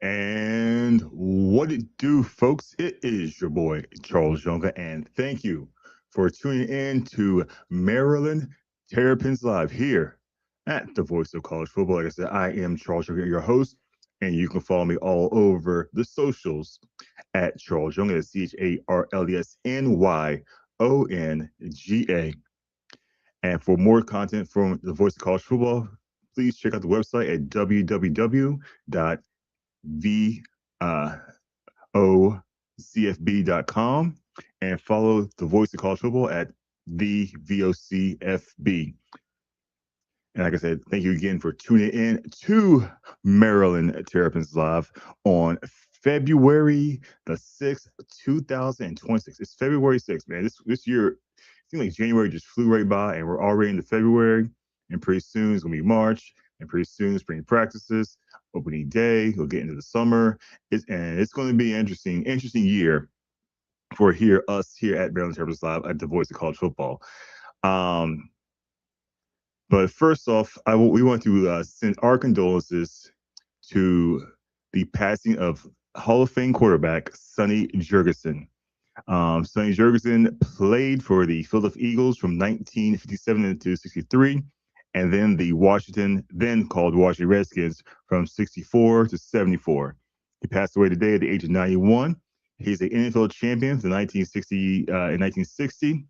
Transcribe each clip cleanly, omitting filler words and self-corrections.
And what it do, folks? It is your boy, Charles Younger, and thank you for tuning in to Maryland Terrapins Live here at the Voice of College Football. Like I said, I am Charles Younger, your host, and you can follow me all over the socials at Charles Younger, that's CharlesNYonga. And for more content from the Voice of College Football, please check out the website at www.vocfb.com and follow the Voice of College Football at the VOCFB. And like I said, thank you again for tuning in to Maryland Terrapins Live on February the 6th, 2026. It's February 6th, man. This year, it seemed like January just flew right by, and we're already into February. And pretty soon it's going to be March, and pretty soon spring practices, opening day. We'll get into the summer. It's going to be an interesting year for us here at Maryland Terrapins Live at the Voice of College Football. But first off, we want to send our condolences to the passing of Hall of Fame quarterback Sonny Jurgensen. Sonny Jurgensen played for the Philadelphia Eagles from 1957 to 63, and then the then called Washington Redskins, from 64 to 74. He passed away today at the age of 91. He's an NFL champion in 1960.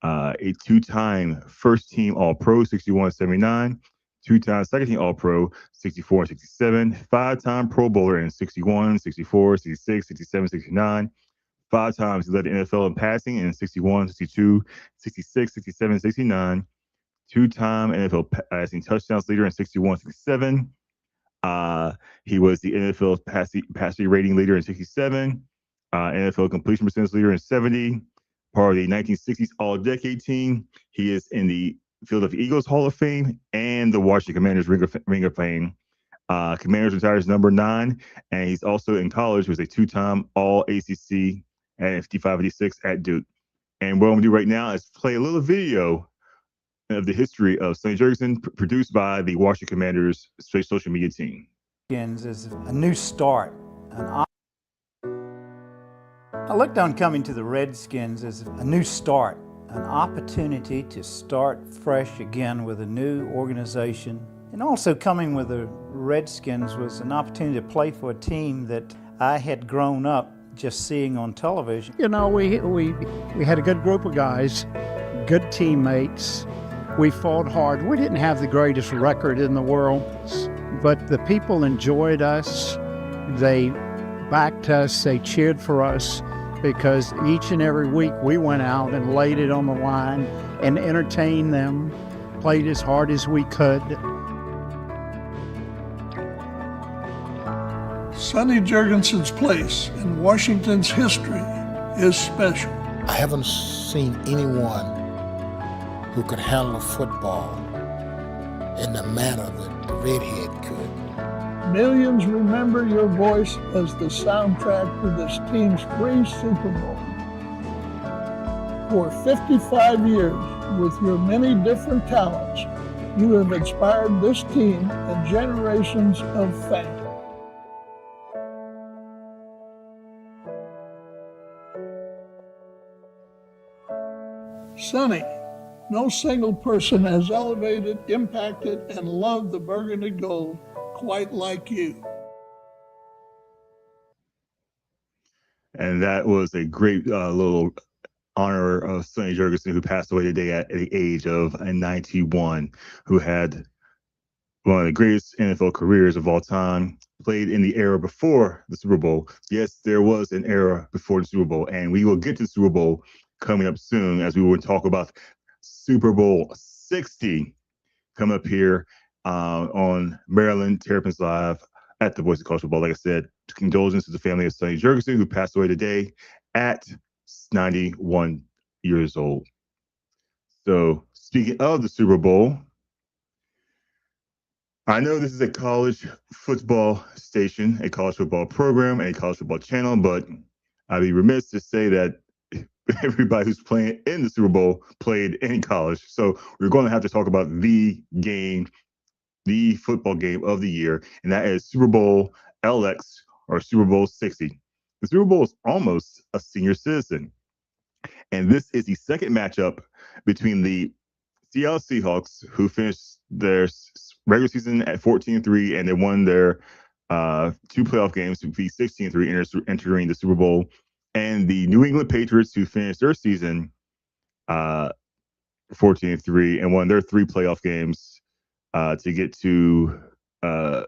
A two-time first-team All-Pro, 61-79, two-time second-team All-Pro, 64 and 67, five-time Pro Bowler in 61, 64, 66, 67, 69. Five times he led the NFL in passing in 61, 62, 66, 67, 69. Two-time NFL passing touchdowns leader in 61, 67. He was the NFL passing rating leader in 67. NFL completion percentage leader in 70. Part of the 1960s All-Decade team. He is in the Philadelphia Eagles Hall of Fame and the Washington Commanders Ring of Fame. Commanders retires number 9, and he's also in college was a two-time All-ACC at 55-56 at Duke. And what I'm going to do right now is play a little video of the history of Sonny Jurgensen, produced by the Washington Commanders social media team. Is a new start. I looked on coming to the Redskins as a new start, an opportunity to start fresh again with a new organization. And also coming with the Redskins was an opportunity to play for a team that I had grown up just seeing on television. You know, we had a good group of guys, good teammates. We fought hard. We didn't have the greatest record in the world, but the people enjoyed us. They backed us, they cheered for us, because each and every week we went out and laid it on the line and entertained them, played as hard as we could. Sonny Jurgensen's place in Washington's history is special. I haven't seen anyone who could handle a football in the manner that the redhead could. Millions remember your voice as the soundtrack to this team's 3 Super Bowls. For 55 years, with your many different talents, you have inspired this team and generations of fans. Sonny, no single person has elevated, impacted, and loved the Burgundy Gold quite like you. And that was a great little honor of Sonny Jurgensen, who passed away today at the age of 91, who had one of the greatest NFL careers of all time, played in the era before the Super Bowl. Yes, there was an era before the Super Bowl, and we will get to the Super Bowl coming up soon, as we will talk about Super Bowl 60 coming up here on Maryland Terrapins Live at the Voice of College Football. Like I said, condolences to the family of Sonny Jurgensen, who passed away today at 91 years old. So, speaking of the Super Bowl, I know this is a college football station, a college football program, and a college football channel, but I'd be remiss to say that everybody who's playing in the Super Bowl played in college. So we're going to have to talk about the football game of the year, and that is Super Bowl LX, or Super Bowl 60. The Super Bowl is almost a senior citizen. And this is the second matchup between the Seattle Seahawks, who finished their regular season at 14-3, and they won their two playoff games to be 16-3, entering the Super Bowl, and the New England Patriots, who finished their season 14-3 and won their three playoff games to get to the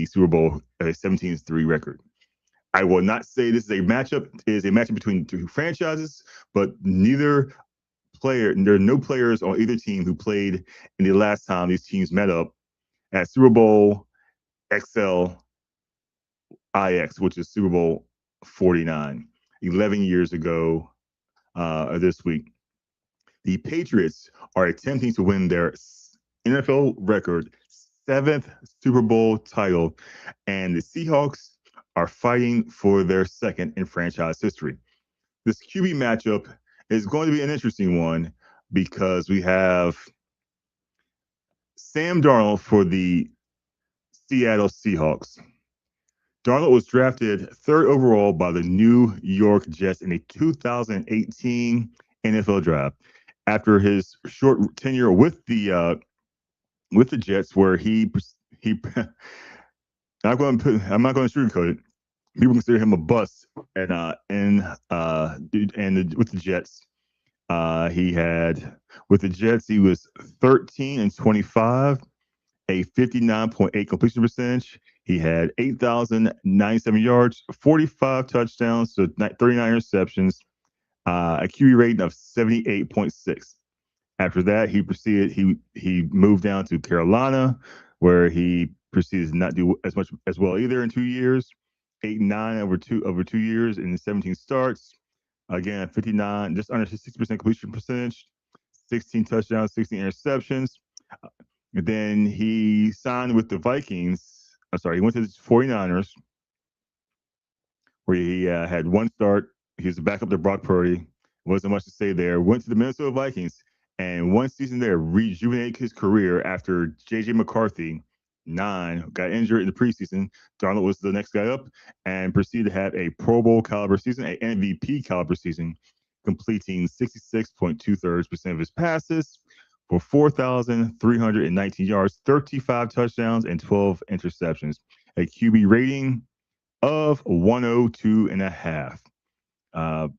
Super Bowl at a 17-3 record. I will not say this is a matchup. It is a matchup between two franchises, but there are no players on either team who played in the last time these teams met up at Super Bowl XLIX, which is Super Bowl 49, 11 years ago this week. The Patriots are attempting to win their NFL record 7th Super Bowl title, and the Seahawks are fighting for their second in franchise history. This QB matchup is going to be an interesting one because we have Sam Darnold for the Seattle Seahawks. Darnold was drafted 3rd overall by the New York Jets in a 2018 NFL draft. After his short tenure with the Jets, where I'm not going to sugarcoat it. People consider him a bust, and with the Jets, with the Jets he was 13-25, a 59.8 completion percentage. He had 8,097 yards, 45 touchdowns, so 39 interceptions, a QB rating of 78.6. After that, he moved down to Carolina, where he proceeded to not do as well either in 2 years. 8-9 over 2 years in 17 starts. Again, 59, just under 60% completion percentage, 16 touchdowns, 16 interceptions. Then he signed with the Vikings. He went to the 49ers, where he had one start. He was the backup to Brock Purdy. Wasn't much to say there. Went to the Minnesota Vikings, and one season there rejuvenated his career after J.J. McCarthy, 9, got injured in the preseason. Darnold was the next guy up and proceeded to have a Pro Bowl caliber season, an MVP caliber season, completing 66.23% of his passes for 4,319 yards, 35 touchdowns, and 12 interceptions. A QB rating of 102.5.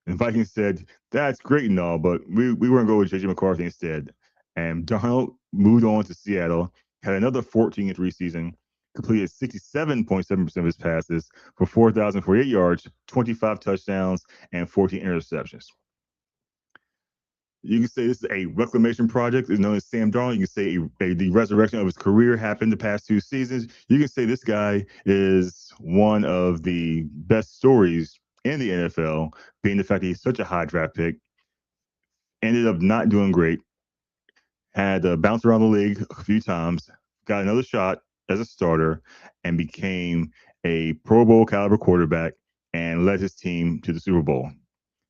And Vikings said, that's great and all, but we were going to go with J.J. McCarthy instead. And Darnold moved on to Seattle, had another 14-3 season, completed 67.7% of his passes for 4,048 yards, 25 touchdowns, and 14 interceptions. You can say this is a reclamation project. It's known as Sam Darnold. You can say the resurrection of his career happened the past 2 seasons. You can say this guy is one of the best stories in the NFL, being the fact that he's such a high draft pick, ended up not doing great, had bounced around the league a few times, got another shot as a starter, and became a Pro Bowl caliber quarterback and led his team to the Super Bowl.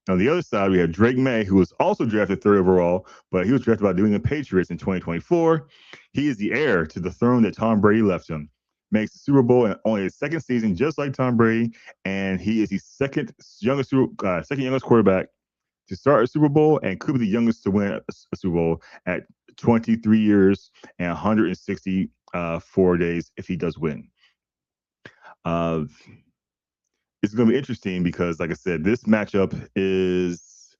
On the other side, we have Drake May, who was also drafted 3rd overall, but he was drafted by the New England Patriots in 2024. He is the heir to the throne that Tom Brady left him. Makes the Super Bowl in only his 2nd season, just like Tom Brady, and he is the second youngest quarterback to start a Super Bowl and could be the youngest to win a Super Bowl at 23 years and 164 days if he does win. It's going to be interesting because, like I said, this matchup is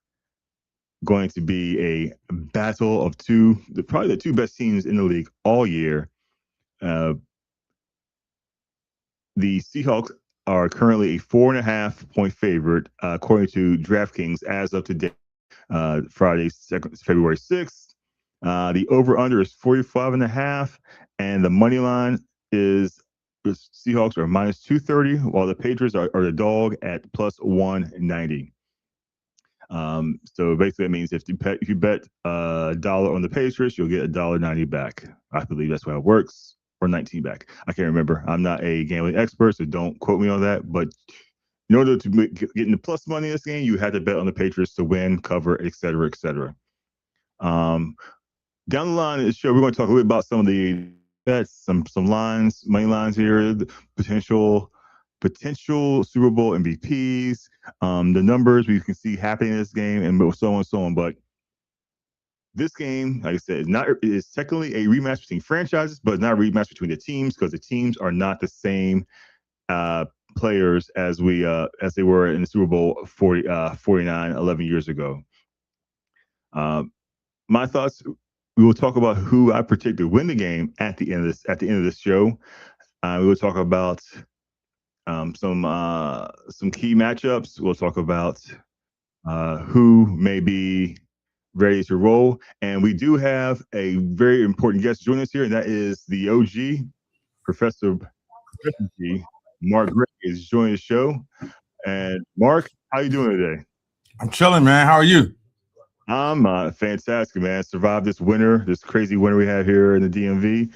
going to be a battle of probably the 2 best teams in the league all year. The Seahawks are currently a 4.5-point favorite, according to DraftKings as of today, Friday, February 6th. The over-under is 45.5, and the money line is the Seahawks are minus 230, while the Patriots are the dog at plus 190. So basically, that means if you bet $1 on the Patriots, you'll get $1.90 back. I believe that's how it works, or 19 back. I can't remember. I'm not a gambling expert, so don't quote me on that. But in order to get the plus money in this game, you had to bet on the Patriots to win, cover, et cetera, et cetera. Down the line of the show, we're going to talk a little bit about some of the bets, some lines, money lines here, the potential Super Bowl MVPs, the numbers we can see happening in this game, and so on and so on. But this game, like I said, is technically a rematch between franchises, but not a rematch between the teams because the teams are not the same players as they were in the Super Bowl 49 11 years ago. My thoughts. We will talk about who I predict to win the game at the end of this show. We will talk about some key matchups. We'll talk about who may be ready to roll, and we do have a very important guest joining us here, and that is the OG Professor G. Mark Gray is joining the show. And Mark, how you doing today? I'm chilling, man. How are you? I'm fantastic, man. Survived this winter, this crazy winter we have here in the DMV.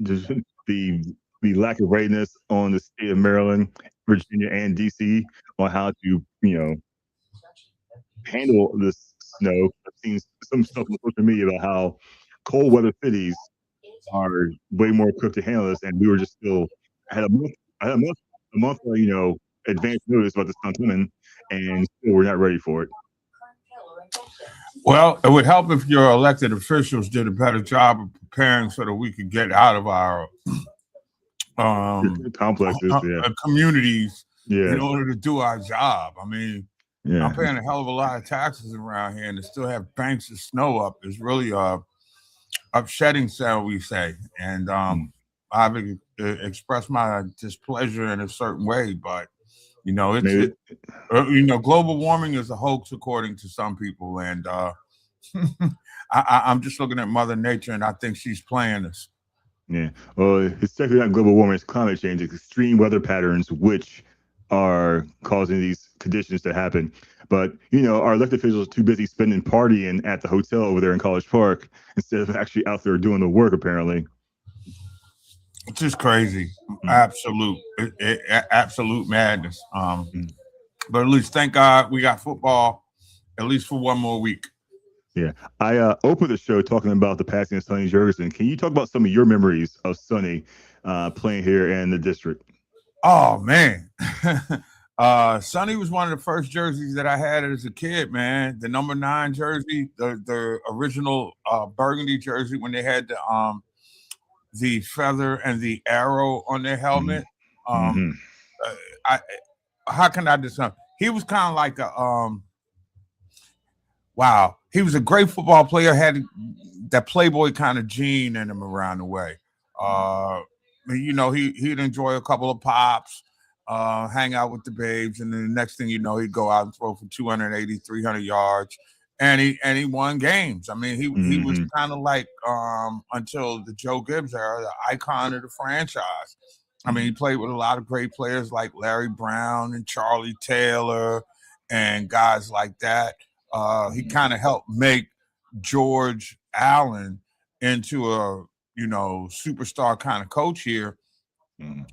Just the lack of readiness on the state of Maryland, Virginia, and DC on how to, handle this snow. I've seen some stuff on social media about how cold weather cities are way more equipped to handle this, and we were just still had a month, advance notice about the sun coming, and still we're not ready for it. Well, it would help if your elected officials did a better job of preparing so that we could get out of our complexes, communities in order to do our job. I mean, I'm paying a hell of a lot of taxes around here, and to still have banks of snow up is really upsetting, shall we say. And I've expressed my displeasure in a certain way, but global warming is a hoax according to some people, and I'm just looking at Mother Nature, and I think she's playing us. Yeah, well, it's technically not global warming; it's climate change. It's extreme weather patterns which are causing these conditions to happen. But our elected officials are too busy spending partying at the hotel over there in College Park instead of actually out there doing the work. Apparently, it's just crazy. Absolute madness. But at least, thank God, we got football at least for one more week. Yeah, I opened the show talking about the passing of Sonny Jurgensen. Can you talk about some of your memories of Sonny playing here in the district? Oh man, Sonny was one of the first jerseys that I had as a kid. Man, the number 9 jersey, the original burgundy jersey when they had the feather and the arrow on their helmet. How can I describe? He was kind of like a wow. He was a great football player. Had that playboy kind of gene in him around the way. He'd enjoy a couple of pops, hang out with the babes, and then the next thing you know, he'd go out and throw for 280, 300 yards, and he won games. I mean, he was kind of like until the Joe Gibbs era, the icon of the franchise. I mean, he played with a lot of great players like Larry Brown and Charlie Taylor and guys like that. He kind of helped make George Allen into a superstar kind of coach here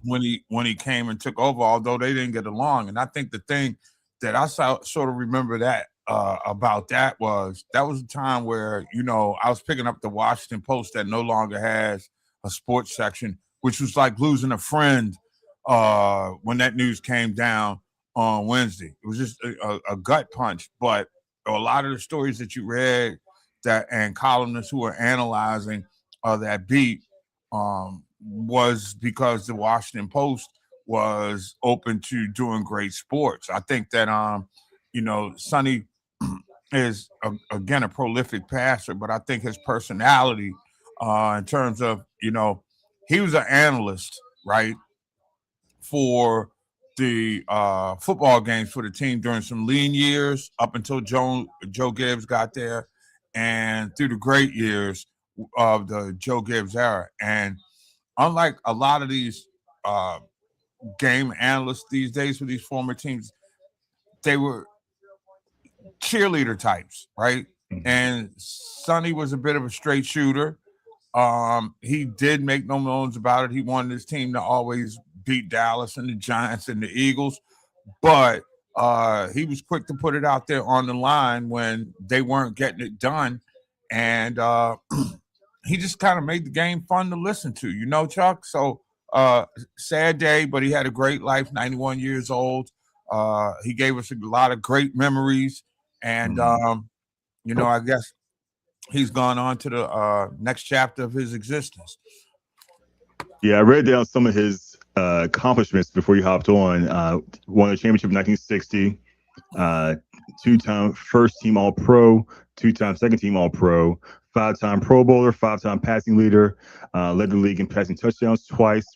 when he came and took over, although they didn't get along. And I think the thing that I sort of remember that about that was a time where I was picking up the Washington Post that no longer has a sports section, which was like losing a friend when that news came down on Wednesday. It was just a gut punch, but a lot of the stories that you read and columnists who were analyzing that beat was because the Washington Post was open to doing great sports. I think that Sonny is again a prolific passer, but I think his personality in terms of he was an analyst, right, for the football games for the team during some lean years up until Joe Gibbs got there, and through the great years of the Joe Gibbs era. And unlike a lot of these game analysts these days for these former teams, they were cheerleader types, right? And Sonny was a bit of a straight shooter. He did make no bones about it. He wanted his team to always beat Dallas and the Giants and the Eagles, but he was quick to put it out there on the line when they weren't getting it done. And he just kind of made the game fun to listen to, you know, Chuck. So sad day, but he had a great life. 91 years old. He gave us a lot of great memories, and you know, I guess he's gone on to the next chapter of his existence. Yeah, I read down some of his accomplishments before you hopped on. Won a championship in 1960, two-time first-team All-Pro, two-time second-team All-Pro, five-time Pro Bowler, five-time passing leader, led the league in passing touchdowns twice,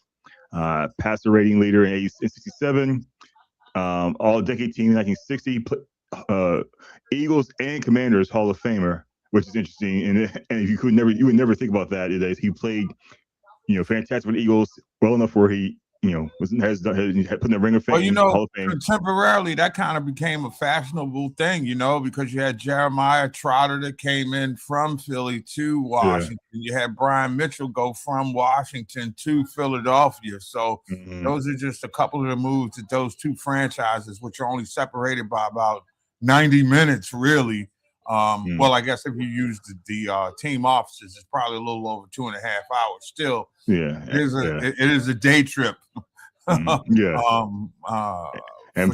passer rating leader in 67, All-Decade Team in 1960, Eagles and Commanders Hall of Famer, which is interesting. And you would never think about that. He played, you know, fantastic with the Eagles, well enough where he, you know, had put in the Ring of Fame. Well, you know, Hall of Fame. contemporarily, that kind of became a fashionable thing, you know, because you had Jeremiah Trotter that came in from Philly to Washington. Yeah. You had Brian Mitchell go from Washington to Philadelphia. So those are just a couple of the moves that those two franchises, which are only separated by about 90 minutes, really. Well, I guess if you use the team offices, it's probably a little over 2.5 hours. Still, it is a day trip. And don't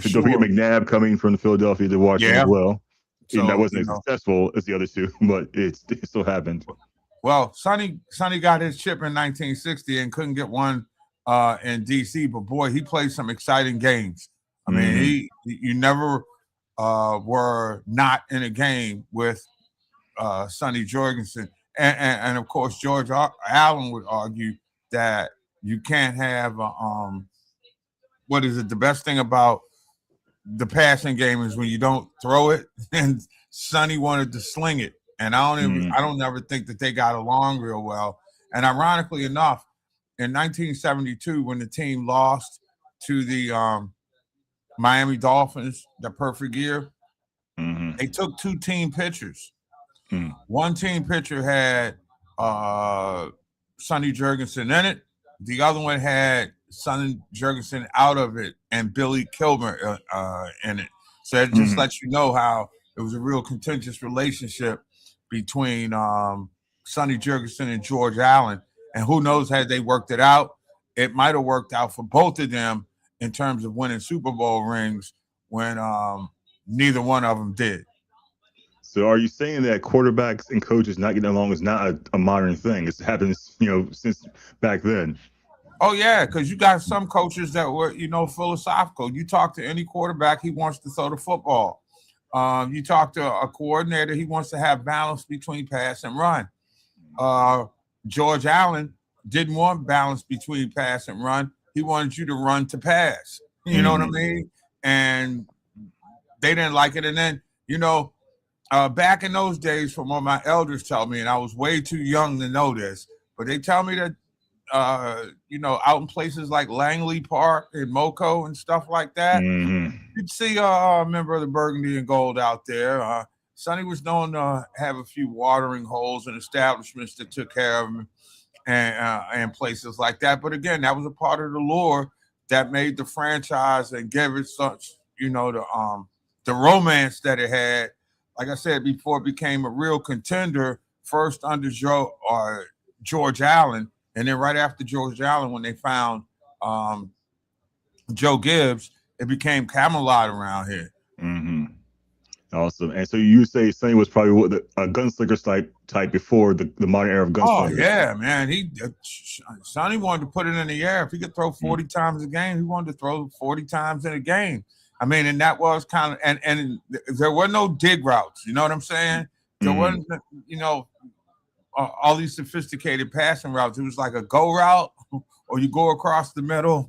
forget McNabb coming from Philadelphia to Washington as well. So, that wasn't as successful as the other two, but it still happened. Well, Sonny got his chip in 1960 and couldn't get one in DC, but boy, he played some exciting games. I mean, you never were not in a game with Sonny Jurgensen. And of course, George Allen would argue that you can't have what is it? The best thing about the passing game is when you don't throw it, and Sonny wanted to sling it. And I don't ever think that they got along real well. And ironically enough, in 1972, when the team lost to the Miami Dolphins, the perfect year, they took two team pictures. One team picture had Sonny Jurgensen in it. The other one had Sonny Jurgensen out of it and Billy Kilmer in it. So it just lets you know how it was a real contentious relationship between Sonny Jurgensen and George Allen. And who knows, had they worked it out, it might have worked out for both of them in terms of winning Super Bowl rings when neither one of them did. So are you saying that quarterbacks and coaches not getting along is not a modern thing? It's happened, you know, since back then. Oh, yeah, because you got some coaches that were, you know, philosophical. You talk to any quarterback, he wants to throw the football. You talk to a coordinator, he wants to have balance between pass and run. George Allen didn't want balance between pass and run. He wanted you to run to pass. You know what I mean? And they didn't like it. And then, you know, back in those days, from what my elders tell me, and I was way too young to know this, but they tell me that, you know, out in places like Langley Park and Moco and stuff like that, you'd see a member of the Burgundy and Gold out there. Sonny was known to have a few watering holes and establishments that took care of him and places like that. But again, that was a part of the lure that made the franchise and gave it such, you know, the romance that it had. Like I said before, it became a real contender first under George Allen. And then right after George Allen, when they found Joe Gibbs, it became Camelot around here. Awesome. And so you say Sonny was probably a gunslinger type before the modern era of gunslingers. Oh, yeah, man. Sonny wanted to put it in the air. If he could throw 40 times a game, he wanted to throw 40 times in a game. I mean, and that was kind of, and there were no dig routes. You know what I'm saying? There wasn't, you know, all these sophisticated passing routes. It was like a go route, or you go across the middle,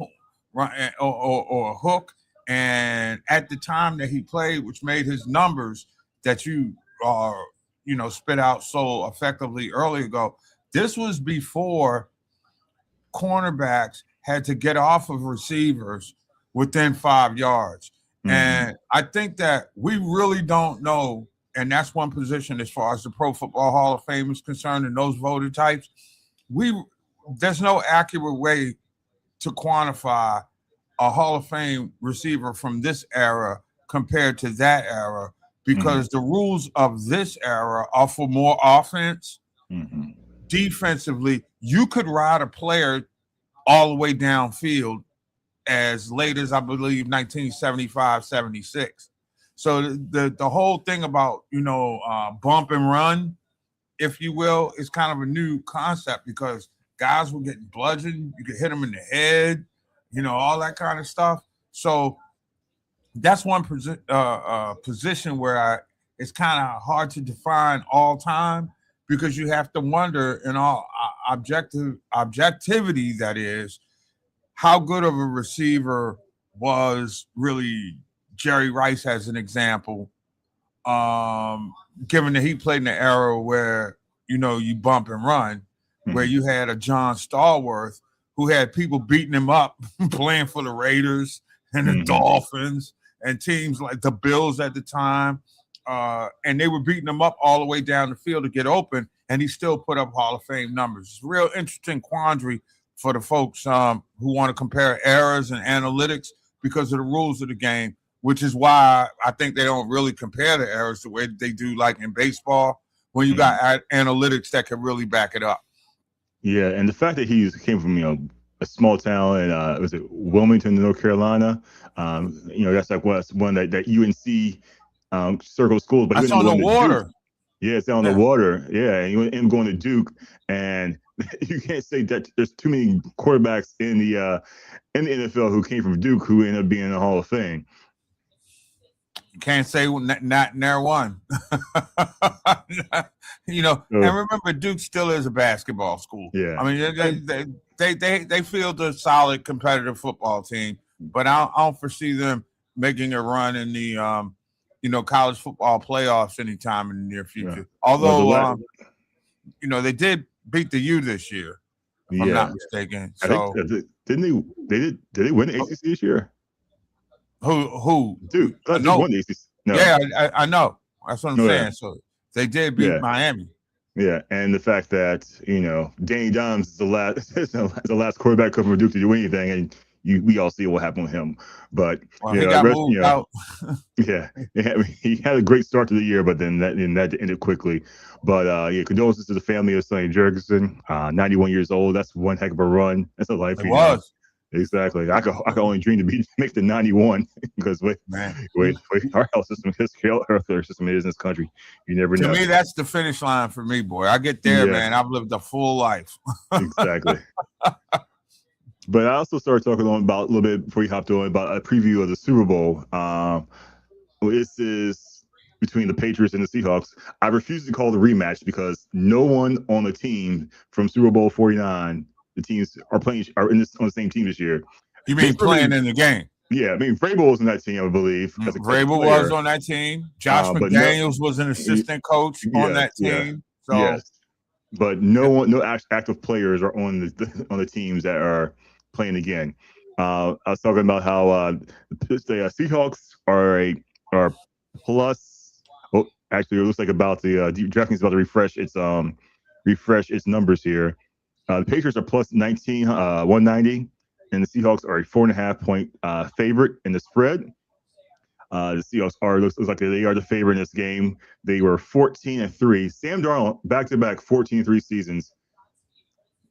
or a hook. And at the time that he played, which made his numbers that you spit out so effectively early ago, this was before cornerbacks had to get off of receivers within 5 yards. And I think that we really don't know, and that's one position as far as the Pro Football Hall of Fame is concerned and those voter types, there's no accurate way to quantify a Hall of Fame receiver from this era compared to that era, because the rules of this era are for more offense defensively, you could ride a player all the way downfield as late as I believe 1975, 76. So the whole thing about bump and run, if you will, is kind of a new concept because guys were getting bludgeoned. You could hit them in the head, all that kind of stuff. So that's one position where it's kind of hard to define all time because you have to wonder in all objectivity, that is, how good of a receiver was really Jerry Rice as an example, given that he played in an era where, you bump and run, where you had a John Stallworth who had people beating him up playing for the Raiders and the Dolphins and teams like the Bills at the time. And they were beating him up all the way down the field to get open, and he still put up Hall of Fame numbers. It's a real interesting quandary for the folks who want to compare errors and analytics because of the rules of the game, which is why I think they don't really compare the errors the way that they do like in baseball when you got analytics that can really back it up. Yeah, and the fact that he came from, a small town in was it Wilmington, North Carolina? That's like one that UNC circle schools, but that's on the water. Yeah, it's on the water. Yeah, and you end up going to Duke, and you can't say that there's too many quarterbacks in the NFL who came from Duke who ended up being in the Hall of Fame. You can't say not near one. And remember, Duke still is a basketball school. Yeah, I mean they field a solid competitive football team, but I don't foresee them making a run in the college football playoffs anytime in the near future. Yeah. Although they did beat the U this year, if I'm not mistaken. So did they win the ACC this year? Who? Dude, no. Won the ACC. No. Yeah, I know. That's what I'm saying. So they did beat Miami. Yeah, and the fact that Danny Dimes is the last quarterback coming from Duke to do anything, and we all see what happened with him. But he got moved out. he had a great start to the year, but then that ended quickly. But condolences to the family of Sonny Jurgensen, 91 years old. That's one heck of a run. That's a life. It was. Exactly. I could only dream to make the 91 because wait, our health system is in this country. You never know. To me, that's the finish line for me, boy. I get there, man. I've lived a full life. Exactly. But I also started talking about a little bit before you hopped on about a preview of the Super Bowl. This is between the Patriots and the Seahawks. I refuse to call the rematch because no one on the team from Super Bowl 49. The teams are on the same team this year. You mean playing in the game? Yeah, I mean Vrabel was on that team, I believe. Vrabel was on that team. Josh McDaniels was an assistant coach on that team. So, yes, but no active players are on the teams that are playing again. I was talking about how the Seahawks are plus. Well, actually, it looks like about the DraftKings is about to refresh its numbers here. The Patriots are plus 19, 190, and the Seahawks are a 4.5 point favorite in the spread. The Seahawks looks like they are the favorite in this game. They were 14-3. Sam Darnold, back-to-back 14-3 seasons.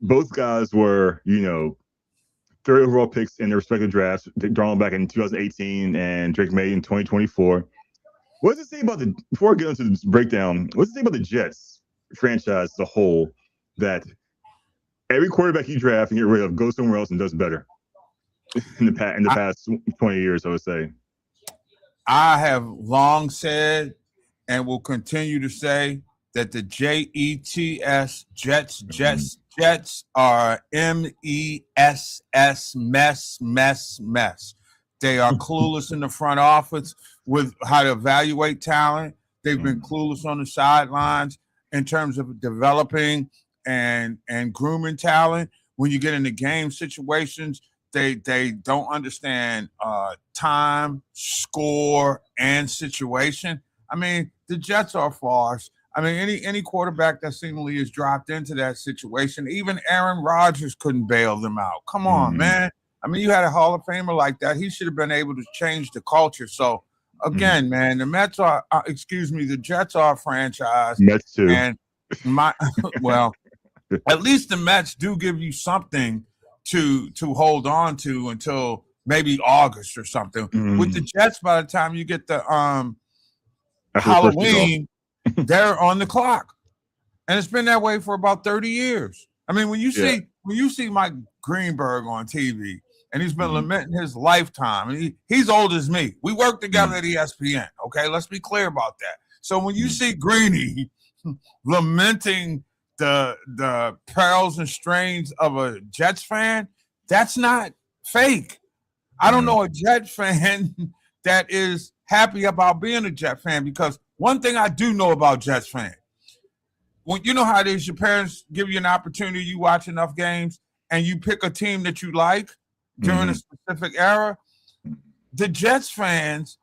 Both guys were, third overall picks in their respective drafts. Darnold back in 2018 and Drake May in 2024. What does it say about before I get into this breakdown, what does it say about the Jets franchise as a whole that every quarterback you draft and get rid of goes somewhere else and does better in the past 20 years, I would say? I have long said and will continue to say that the Jets, Jets are MESS, mess. They are clueless in the front office with how to evaluate talent. They've been clueless on the sidelines in terms of developing and grooming talent. When you get into game situations, they don't understand time, score, and situation. I mean, the Jets are a farce. I mean, any quarterback that seemingly is dropped into that situation, even Aaron Rodgers couldn't bail them out. Come on, man. I mean, you had a Hall of Famer like that. He should have been able to change the culture. So, again, man, the Jets are a franchise. Mets too. And at least the Mets do give you something to hold on to until maybe August or something. With the Jets, by the time you get the Halloween, they're on the clock, and it's been that way for about 30 years. I mean, when you see Mike Greenberg on TV, and he's been lamenting his lifetime, and he's old as me. We work together at ESPN. Okay, let's be clear about that. So when you see Greeny lamenting the perils and strains of a Jets fan, that's not fake. I don't know a Jet fan that is happy about being a Jet fan, because one thing I do know about Jets fans, when you know how it is, your parents give you an opportunity, you watch enough games, and you pick a team that you like during a specific era. The Jets fans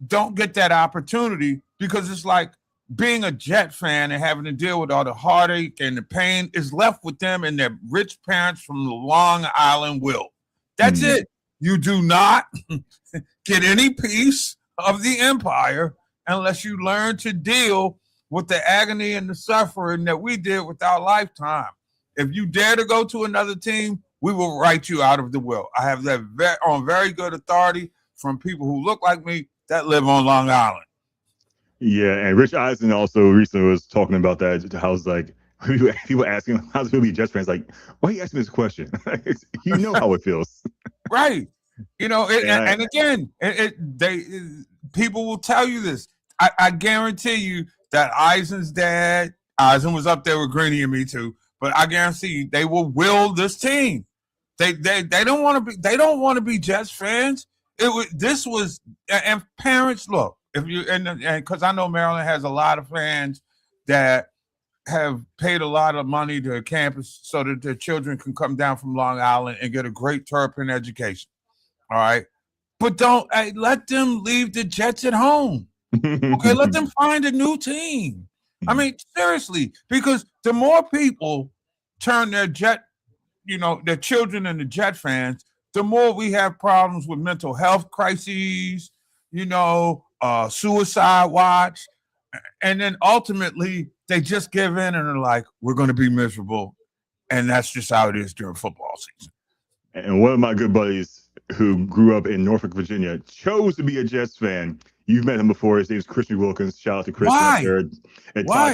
don't get that opportunity, because it's like being a Jet fan and having to deal with all the heartache and the pain is left with them and their rich parents from the Long Island will. That's it. You do not get any piece of the empire unless you learn to deal with the agony and the suffering that we did with our lifetime. If you dare to go to another team, we will write you out of the will. I have that on very good authority from people who look like me that live on Long Island. Yeah, and Rich Eisen also recently was talking about that. How it's like people asking him, how's it going to be Jets fans? Like, why are you asking me this question? You know how it feels. Right. You know, and again, people will tell you this. I guarantee you that Eisen's dad, Eisen was up there with Greeny and me too, but I guarantee you they will will this team. They don't want to be Jets fans. This was, and parents, look, if you and because I know Maryland has a lot of fans that have paid a lot of money to campus so that their children can come down from Long Island and get a great Terrapin education. All right. But don't let them leave the Jets at home. Okay, let them find a new team. I mean, seriously, because the more people turn their children into Jet fans, the more we have problems with mental health crises, suicide watch. And then ultimately they just give in and are like, we're going to be miserable. And that's just how it is during football season. And one of my good buddies who grew up in Norfolk, Virginia, chose to be a Jets fan. You've met him before. His name is Christian Wilkins. Shout out to Christian. Why?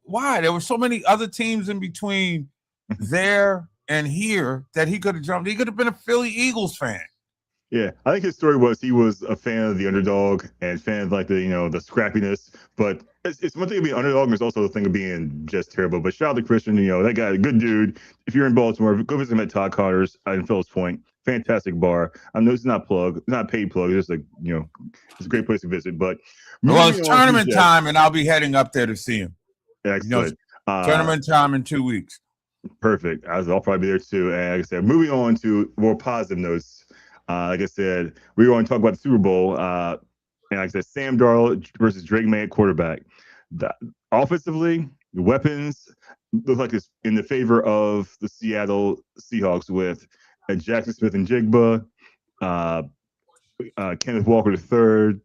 Why? There were so many other teams in between there and here that he could have jumped. He could have been a Philly Eagles fan. Yeah, I think his story was he was a fan of the underdog and fan of like the scrappiness. But it's one thing to be an underdog, and it's also the thing of being just terrible. But shout out to Christian, that guy, a good dude. If you're in Baltimore, go visit him at Todd Connor's in Fells Point. Fantastic bar. I know it's not a paid plug. It's just it's a great place to visit. But it's tournament time, and I'll be heading up there to see him. Excellent. Tournament time in 2 weeks. Perfect. I'll probably be there too. And like I said, moving on to more positive notes. Like I said, we're going to talk about the Super Bowl. And like I said, Sam Darnold versus Drake May at quarterback. Offensively, the weapons look like it's in the favor of the Seattle Seahawks with Jackson Smith and Jigba, Kenneth Walker III,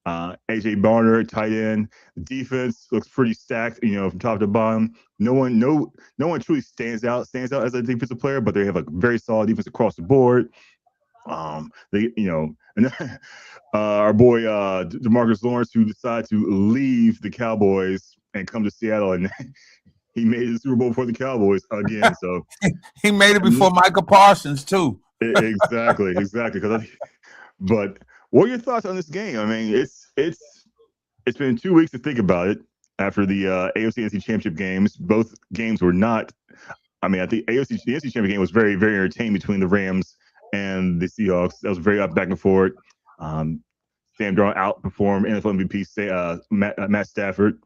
AJ Barner, tight end. The defense looks pretty stacked, from top to bottom. No one truly stands out as a defensive player, but they have a very solid defense across the board. Our boy DeMarcus Lawrence, who decided to leave the Cowboys and come to Seattle, and he made the Super Bowl for the Cowboys again. So he made it before Micah Parsons too. Exactly. But what are your thoughts on this game? I mean, it's been 2 weeks to think about it after the AFC NFC Championship games. Both games were not. I mean, I think the NFC Championship game was very, very entertaining between the Rams and the Seahawks. That was very up back and forth. Sam Darnold outperformed NFL MVP Matt Stafford.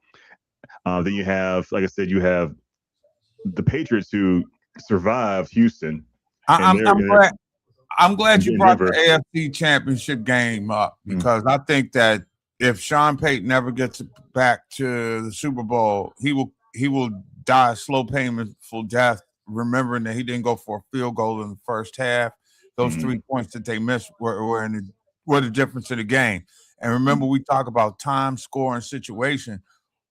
Then you have, like I said, the Patriots who survived Houston. I'm glad you brought the AFC Championship game up, because I think that if Sean Payton never gets back to the Super Bowl, he will die a slow, painful death, remembering that he didn't go for a field goal in the first half. Those 3 points that they missed were the difference in the game. And remember, we talk about time, score, and situation.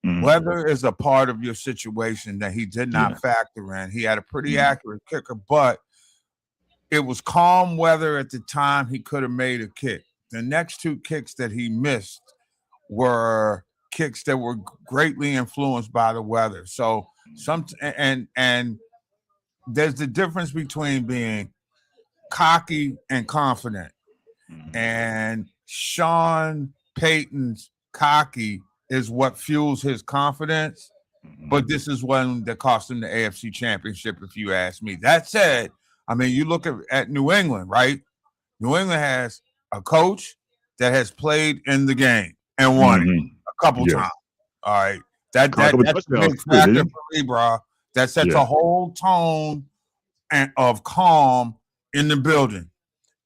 Weather is a part of your situation that he did not factor in. He had a pretty accurate kicker, but it was calm weather at the time he could have made a kick. The next two kicks that he missed were kicks that were greatly influenced by the weather. So and there's the difference between being cocky and confident. And Sean Payton's cocky is what fuels his confidence. But this is one that cost him the AFC Championship, if you ask me. That said, I mean, you look at New England, right? New England has a coach that has played in the game and won it a couple times. All right. That's a big factor for me, bro. That sets a whole tone of calm in the building.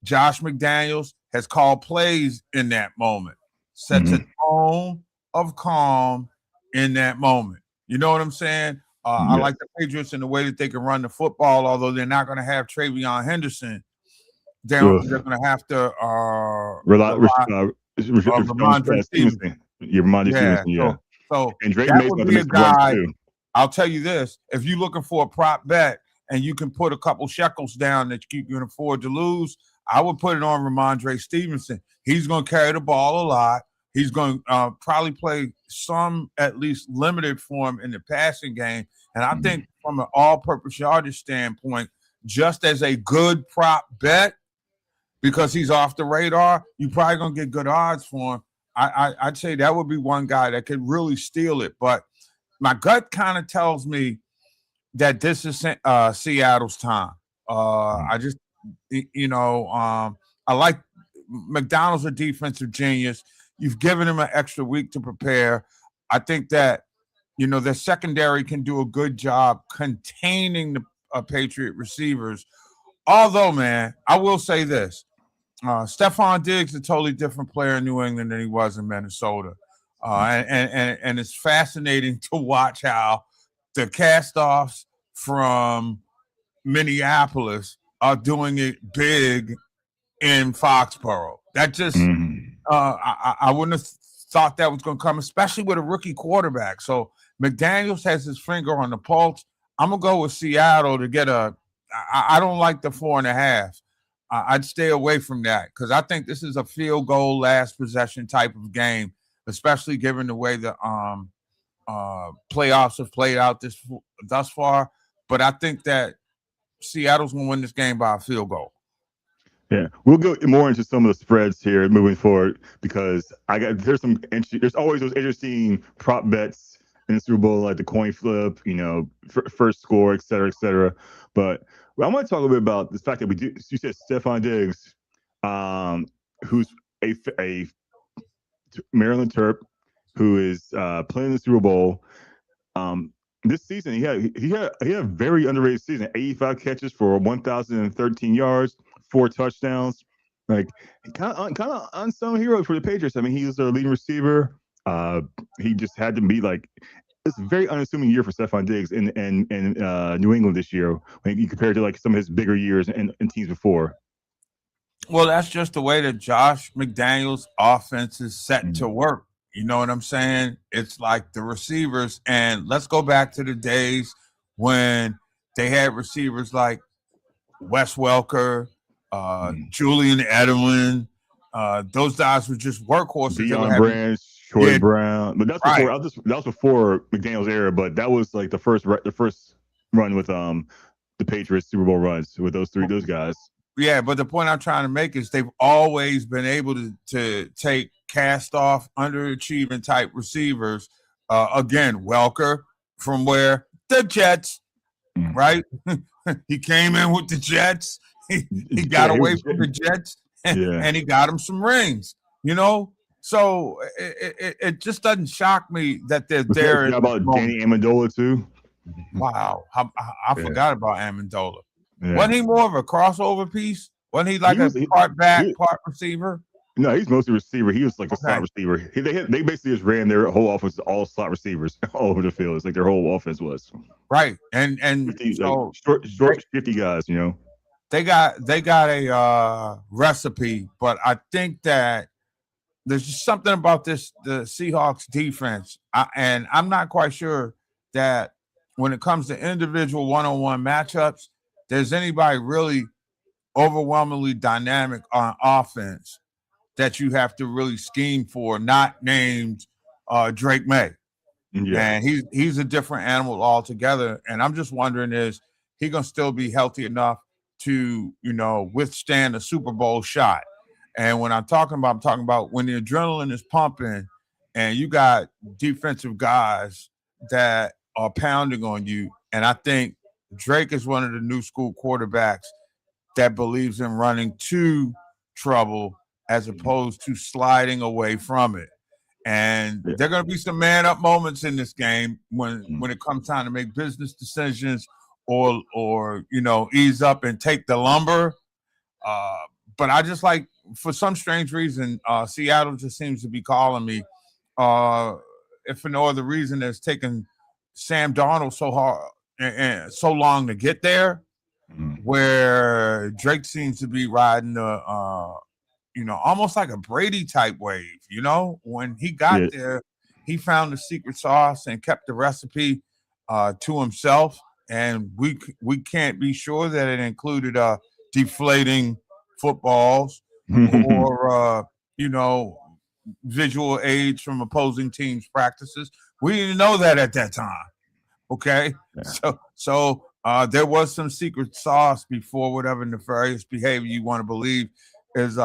Josh McDaniels has called plays in that moment. Sets a tone of calm in that moment. You know what I'm saying? I like the Patriots in the way that they can run the football, although they're not going to have Travion Henderson. They're going to have to rely on Ramondre Stevenson. So and Drake that would be a guy. I'll tell you this: if you're looking for a prop bet and you can put a couple shekels down that you can afford to lose, I would put it on Ramondre Stevenson. He's going to carry the ball a lot. He's going to probably play some, at least limited form in the passing game. And I think from an all-purpose yardage standpoint, just as a good prop bet, because he's off the radar, you're probably going to get good odds for him. I'd say that would be one guy that could really steal it. But my gut kind of tells me that this is Seattle's time. I just, I like McDonald's a defensive genius. You've given him an extra week to prepare. I think that, their secondary can do a good job containing the Patriot receivers. Although, man, I will say this. Stephon Diggs is a totally different player in New England than he was in Minnesota. And it's fascinating to watch how the cast-offs from Minneapolis are doing it big in Foxborough. That just I wouldn't have thought that was going to come, especially with a rookie quarterback. So McDaniels has his finger on the pulse. I'm going to go with Seattle to get I don't like the 4.5. I'd stay away from that because I think this is a field goal last possession type of game, especially given the way the playoffs have played out thus far. But I think that Seattle's going to win this game by a field goal. Yeah, we'll go more into some of the spreads here moving forward because there's always those interesting prop bets in the Super Bowl, like the coin flip, first score, et cetera, et cetera. But I want to talk a little bit about the fact that you said Stephon Diggs, who's a Maryland Terp, who is playing the Super Bowl. This season, he had a very underrated season. 85 catches for 1,013 yards, 4 touchdowns. Like kind of unsung hero for the Patriots. I mean, he was their leading receiver. He just had to be like. It's a very unassuming year for Stephon Diggs in New England this year when you compare it to like some of his bigger years and teams before. Well, that's just the way that Josh McDaniels' offense is set to work. You know what I'm saying? It's like the receivers, and let's go back to the days when they had receivers like Wes Welker, Julian Edelman. Those guys were just workhorses. Deion Branch, Troy Brown, but that was before McDaniels' era. But that was like the first run with the Patriots Super Bowl runs with those guys. Yeah, but the point I'm trying to make is they've always been able to take cast-off, underachieving type receivers. Again, Welker from where? The Jets, right? He came in with the Jets. He got away from the Jets, and he got him some rings, So it just doesn't shock me that they're there. How about Danny Amendola, too? Wow. I forgot about Amendola. Yeah. Wasn't he more of a crossover piece? Wasn't he like a part back, part receiver? No, he's mostly receiver. He was like a slot receiver. They basically just ran their whole offense, all slot receivers all over the field. It's like their whole offense was. Right. And 50, so short 50 guys, They got a recipe, but I think that there's just something about the Seahawks defense, and I'm not quite sure that when it comes to individual one-on-one matchups, there's anybody really overwhelmingly dynamic on offense that you have to really scheme for, not named Drake May. Yeah. And he's a different animal altogether. And I'm just wondering, is he gonna still be healthy enough to, withstand a Super Bowl shot? And when I'm talking about when the adrenaline is pumping and you got defensive guys that are pounding on you. And I think Drake is one of the new school quarterbacks that believes in running to trouble as opposed to sliding away from it. And there are going to be some man up moments in this game when it comes time to make business decisions or ease up and take the lumber. But I just like, for some strange reason, Seattle just seems to be calling me. If for no other reason, it's taken Sam Darnold so hard and so long to get there, where Drake seems to be riding the almost like a Brady type wave. When he got there, he found the secret sauce and kept the recipe to himself. And we can't be sure that it included deflating footballs or visual aids from opposing teams' practices. We didn't know that at that time. Okay, so there was some secret sauce before whatever nefarious behavior you want to believe is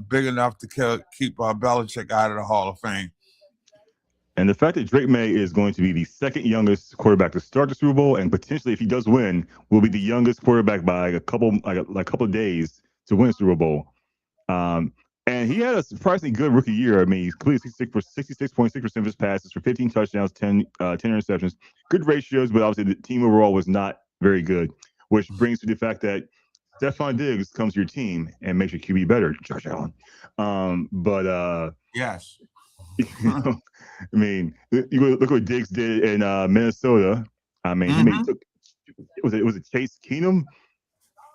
big enough to keep Belichick out of the Hall of Fame. And the fact that Drake May is going to be the second youngest quarterback to start the Super Bowl, and potentially, if he does win, will be the youngest quarterback by a couple of days to win the Super Bowl. And he had a surprisingly good rookie year. I mean, he's completed 66.6% of his passes for 15 touchdowns, 10 interceptions. Good ratios, but obviously the team overall was not very good, which brings to the fact that Stephon Diggs comes to your team and makes your QB better, Josh Allen. Yes. I mean, you look what Diggs did in Minnesota. I mean, he made was it Chase Keenum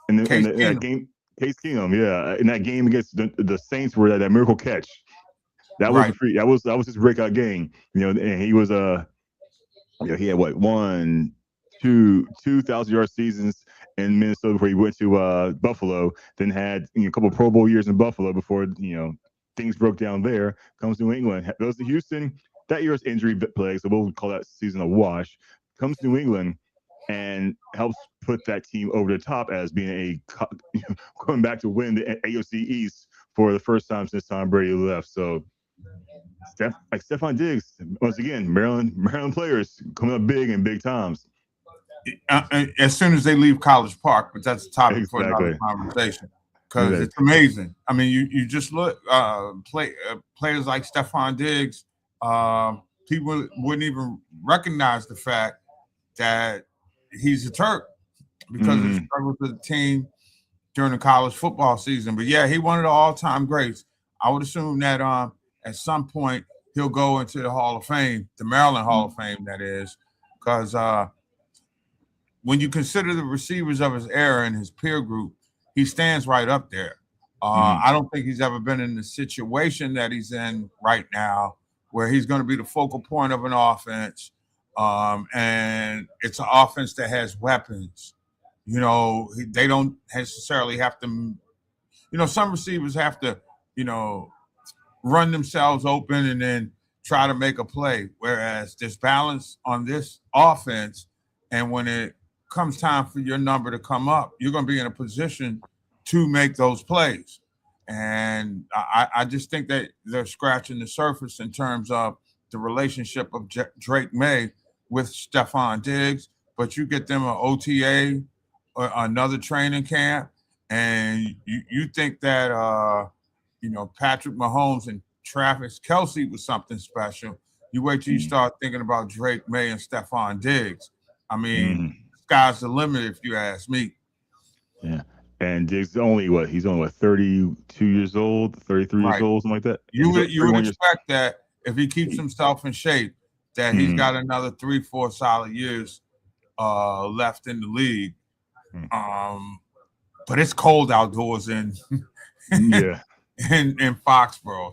in that game? Case Keenum, yeah, in that game against the Saints, where that miracle catch, that was that was his breakout game, and he was he had 2,000-yard seasons in Minnesota before he went to Buffalo, then had a couple of Pro Bowl years in Buffalo before things broke down there. Comes to New England, goes to Houston. That year's injury plague, so we'll call that season a wash. Comes to New England and helps put that team over the top as being going back to win the AFC East for the first time since Tom Brady left. So, Stephon Diggs, once again, Maryland players coming up big and big times. As soon as they leave College Park, but that's a topic for another conversation, because it's amazing. I mean, you just look players like Stephon Diggs. People wouldn't even recognize the fact that he's a Turk because he struggled with the team during the college football season. But yeah, he one of the all-time greats. I would assume that at some point he'll go into the Hall of Fame, the Maryland Hall of Fame, that is, because when you consider the receivers of his era and his peer group, he stands right up there. I don't think he's ever been in the situation that he's in right now, where he's going to be the focal point of an offense. And it's an offense that has weapons. They don't necessarily have to, some receivers have to, run themselves open and then try to make a play. Whereas there's balance on this offense. And when it comes time for your number to come up, you're going to be in a position to make those plays. And I just think that they're scratching the surface in terms of the relationship of Drake May with Stephon Diggs, but you get them an OTA or another training camp, and you think that Patrick Mahomes and Travis Kelce was something special. You wait till you start thinking about Drake May and Stephon Diggs. I mean, sky's the limit if you ask me. Yeah. And Diggs is only 32 years old, 33 years old, something like that. You would expect that if he keeps himself in shape, that he's got another 3-4 solid years left in the league. But it's cold outdoors in Foxborough.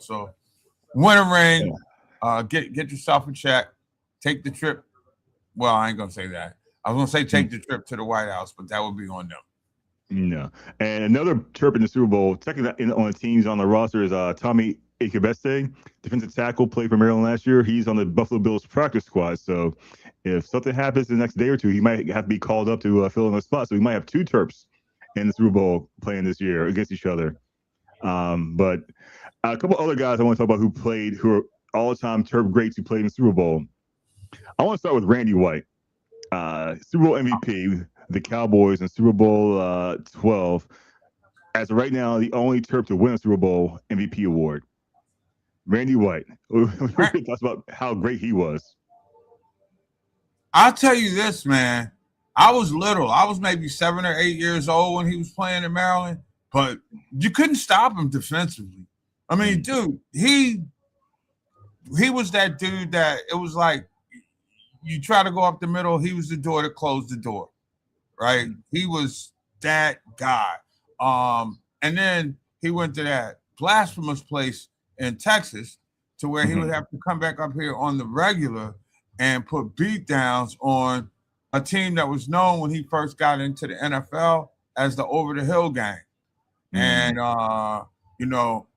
So win a ring, get yourself a check, take the trip. Well, I ain't gonna say that. I was gonna say take the trip to the White House, but that would be on them. No. And another Terp in the Super Bowl, technically on the teams on the roster is Tommy Ikebeste, defensive tackle, played for Maryland last year. He's on the Buffalo Bills practice squad. So if something happens the next day or two, he might have to be called up to fill in a spot. So we might have two Terps in the Super Bowl playing this year against each other. But a couple other guys I want to talk about who are all-time Terp greats who played in the Super Bowl. I want to start with Randy White, Super Bowl MVP, the Cowboys in Super Bowl 12. As of right now, the only Terp to win a Super Bowl MVP award. Randy White. Talks about how great he was. I'll tell you this, man. I was little. I was maybe 7 or 8 years old when he was playing in Maryland, but you couldn't stop him defensively. I mean, dude, he was that dude that it was like you try to go up the middle, he was the door that closed the door, right? He was that guy. And then he went to that blasphemous place in Texas to where he would have to come back up here on the regular and put beat downs on a team that was known when he first got into the NFL as the Over the Hill Gang. And, you know,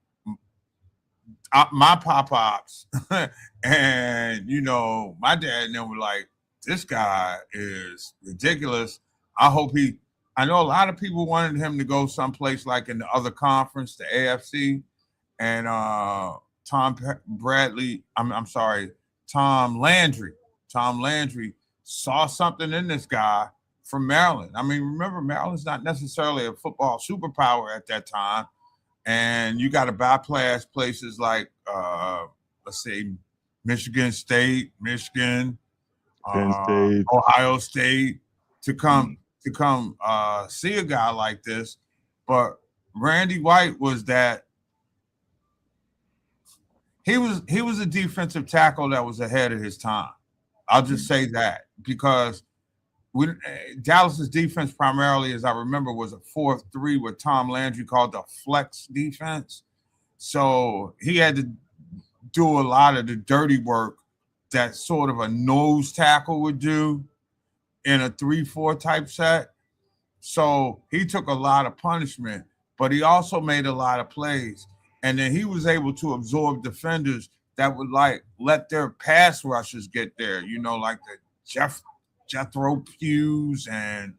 my pop-pops and, you know, my dad and them were like, this guy is ridiculous. I know a lot of people wanted him to go someplace like in the other conference, the AFC, and Tom Landry saw something in this guy from Maryland. I mean, remember, Maryland's not necessarily a football superpower at that time. And you got to bypass places like, let's say, Michigan State, Michigan, Ohio State to come see a guy like this. But Randy White was that. He was a defensive tackle that was ahead of his time. I'll just say that because Dallas's defense primarily, as I remember, was a 4-3 with Tom Landry called the flex defense. So he had to do a lot of the dirty work that sort of a nose tackle would do in a 3-4 type set. So he took a lot of punishment, but he also made a lot of plays. And then he was able to absorb defenders that would like let their pass rushers get there, you know, like the Jethro Hughes and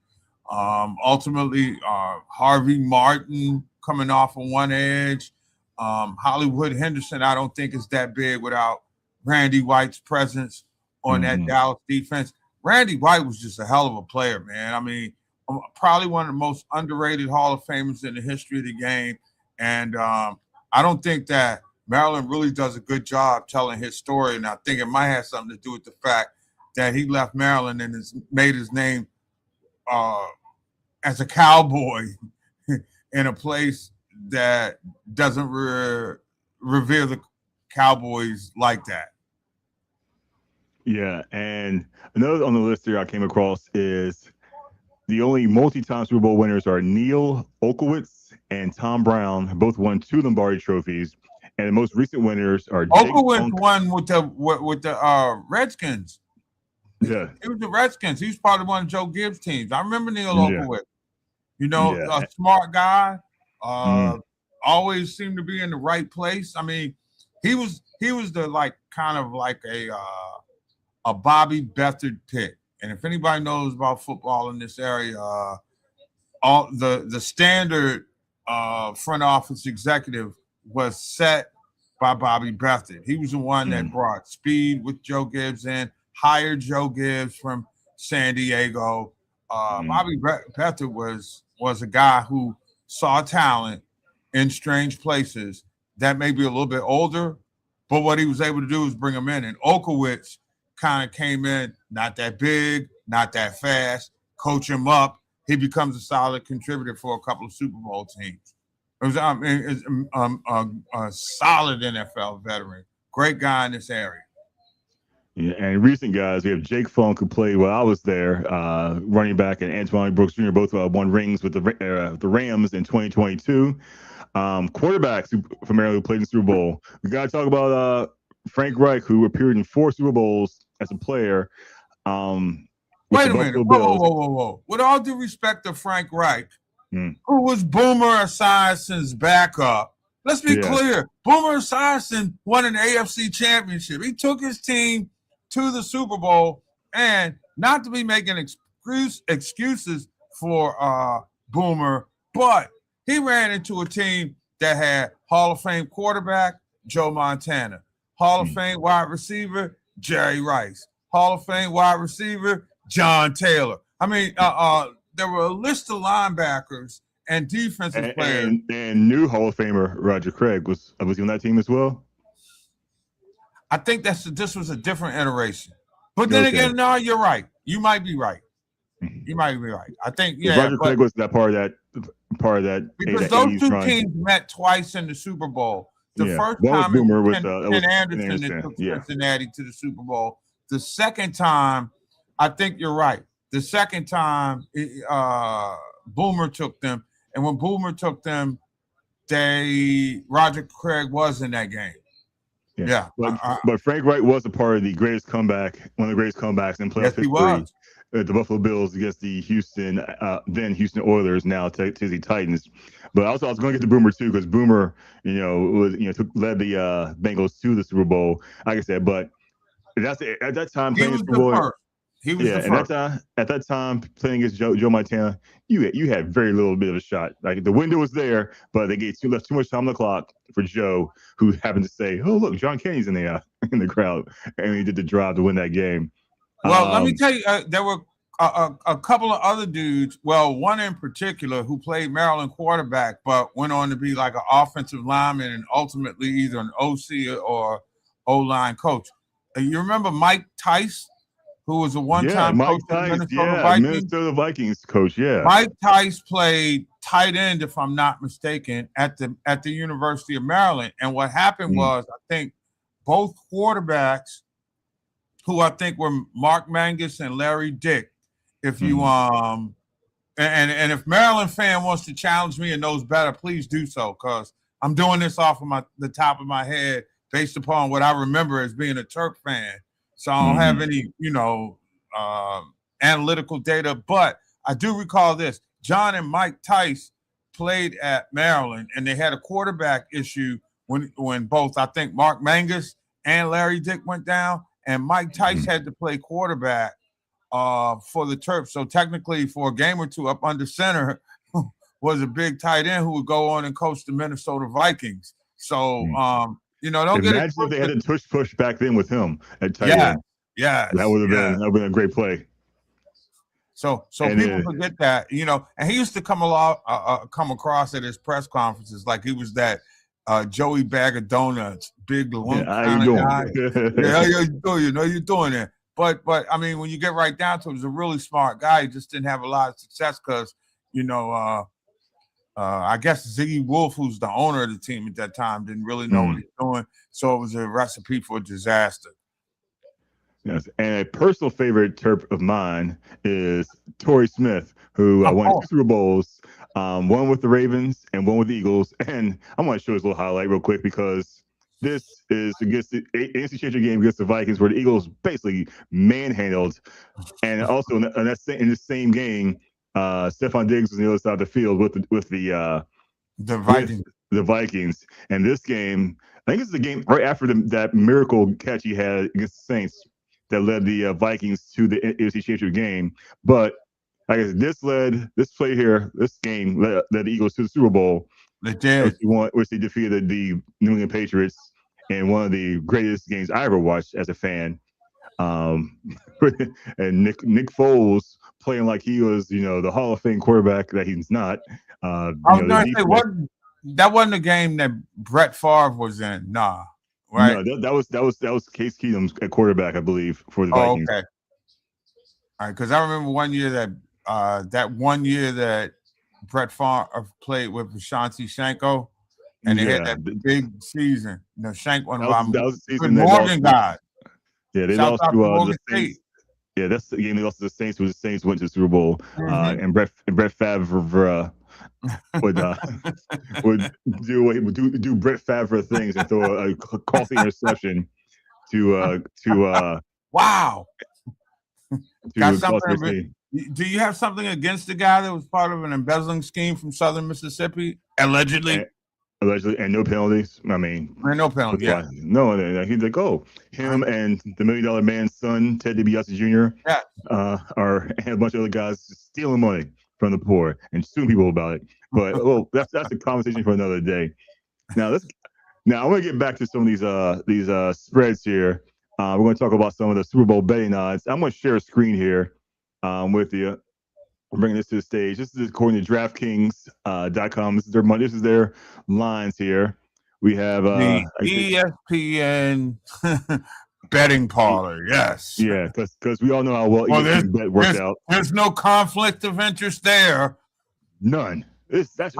ultimately Harvey Martin coming off of one edge. Hollywood Henderson, I don't think is that big without Randy White's presence on that Dallas defense. Randy White was just a hell of a player, man. I mean, probably one of the most underrated Hall of Famers in the history of the game. And I don't think that Maryland really does a good job telling his story. And I think it might have something to do with the fact that he left Maryland and has made his name as a cowboy in a place that doesn't revere the Cowboys like that. Yeah, and another on the list here I came across is the only multi-time Super Bowl winners are Neil Olkowitz and Tom Brown. Both won 2 Lombardi trophies, and the most recent winners are Olkowitz won with the Redskins. Yeah, he was the Redskins. He was part of one of Joe Gibbs' teams. I remember Neil Olkowitz. You know, a smart guy. Always seemed to be in the right place. I mean, he was the like kind of like a Bobby Beathard pick. And if anybody knows about football in this area, all the standard front office executive was set by Bobby Beathard. He was the one that brought speed with Joe Gibbs in, hired Joe Gibbs from San Diego. Bobby Beathard was a guy who saw talent in strange places that may be a little bit older, but what he was able to do was bring them in. And Olkowitz kind of came in, not that big, not that fast, coach him up. He becomes a solid contributor for a couple of Super Bowl teams. It was a solid NFL veteran, great guy in this area. Yeah, and recent guys, we have Jake Funk, who played while I was there, running back, and Antoine Brooks Jr. both won rings with the Rams in 2022. Quarterbacks for Maryland who played in the Super Bowl. We got to talk about Frank Reich, who appeared in 4 Super Bowls as a player. Wait a minute. Whoa. With all due respect to Frank Reich, who was Boomer Esiason's backup, let's be clear. Boomer Esiason won an AFC championship. He took his team to the Super Bowl, and not to be making excuses for Boomer, but he ran into a team that had Hall of Fame quarterback Joe Montana, Hall of Fame wide receiver Jerry Rice, Hall of Fame wide receiver John Taylor. I mean, there were a list of linebackers and defensive players. And new Hall of Famer Roger Craig was he on that team as well? I think this was a different iteration. But then again, no, you're right. You might be right. You might be right. I think Roger Craig was that part of that because those two teams met twice in the Super Bowl. The first time Boomer was Ken Anderson that took Cincinnati to the Super Bowl. The second time, I think you're right. The second time, Boomer took them, and when Boomer took them, Roger Craig was in that game. Yeah. But Frank Reich was a part of the greatest comeback, one of the greatest comebacks in playoff history. The Buffalo Bills against the then Houston Oilers, now Tennessee Titans. But also I was going to get to Boomer too, because Boomer, led the Bengals to the Super Bowl. Like I said, but at that time playing the Super Bowl. He was the first. At that time playing against Joe Montana, you had very little bit of a shot. Like the window was there, but they left too much time on the clock for Joe, who happened to say, "Oh look, John Kenny's in the crowd," and he did the drive to win that game. Well, let me tell you, there were a couple of other dudes. Well, one in particular who played Maryland quarterback, but went on to be like an offensive lineman and ultimately either an OC or O-line coach. You remember Mike Tice, who was a one-time coach of the Minnesota Vikings coach. Yeah, Mike Tice played tight end, if I'm not mistaken, at the University of Maryland. And what happened was, I think both quarterbacks, who I think were Mark Mangus and Larry Dick. If you and if Maryland fan wants to challenge me and knows better, please do so, because I'm doing this off of the top of my head based upon what I remember as being a Terp fan. So I don't have any, analytical data, but I do recall this. John and Mike Tice played at Maryland, and they had a quarterback issue when both, I think, Mark Mangus and Larry Dick went down. And Mike Tice had to play quarterback for the Terps. So technically, for a game or two up under center, was a big tight end who would go on and coach the Minnesota Vikings. So, don't get it. Imagine if they had a push back then with him at tight end. Yeah, that would have been a great play. So people forget that, and he used to come across at his press conferences like he was that Joey Bag of Donuts, big lump kind of guy. How you doing? You're doing it. But I mean, when you get right down to it, he was a really smart guy. He just didn't have a lot of success because, I guess Ziggy Wolf, who's the owner of the team at that time, didn't really know what he was doing. So it was a recipe for disaster. Yes, and a personal favorite Terp of mine is Torrey Smith, who won 2 Super Bowls, one with the Ravens and one with the Eagles. And I want to show this little highlight real quick because this is against the NFC Championship game against the Vikings, where the Eagles basically manhandled. And also in the same game, Stephon Diggs was on the other side of the field with the Vikings. The Vikings. And this game, I think it's the game right after that miracle catch he had against the Saints that led the Vikings to the NFC Championship game. But I guess this game led the Eagles to the Super Bowl. They did. Which they defeated the New England Patriots in one of the greatest games I ever watched as a fan. And Nick Foles playing like he was, the Hall of Fame quarterback that he's not. I was going to say, that wasn't a game that Brett Favre was in. Nah. Right. No, that was Case Keenum's quarterback, I believe, for the Vikings. Okay. All right, because I remember one year that Brett Favre played with Ashanti Shanko, and they had that big season. Shank one of our good Morgan guys. Yeah, they lost to the Saints. Yeah, that's the game they lost to the Saints. Where the Saints went to the Super Bowl, and Brett Favre would do Brett Favre things and throw a costly interception to wow. Got cause something? Do you have something against the guy that was part of an embezzling scheme from Southern Mississippi, allegedly? And no penalties. I mean, no penalties. Yeah. No, he's like, him and the $1 Million Man's son, Ted DiBiase Jr. Yeah. And a bunch of other guys stealing money from the poor and suing people about it. But that's a conversation for another day. Now I'm gonna get back to some of these spreads here. We're going to talk about some of the Super Bowl betting odds. I'm going to share a screen here with you. I'm bringing this to the stage. This is according to DraftKings.com. This is their money. This is their lines here. We have the ESPN betting parlor. Yes. Yeah, because we all know how well ESPN bet works out. There's no conflict of interest there. None. It's not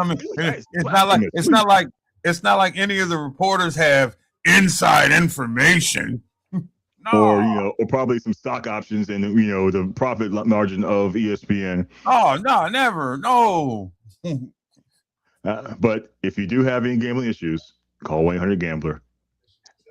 like any of the reporters have inside information. No. Or probably some stock options and the profit margin of ESPN. Oh no, never, no. But if you do have any gambling issues, call 1-800-GAMBLER.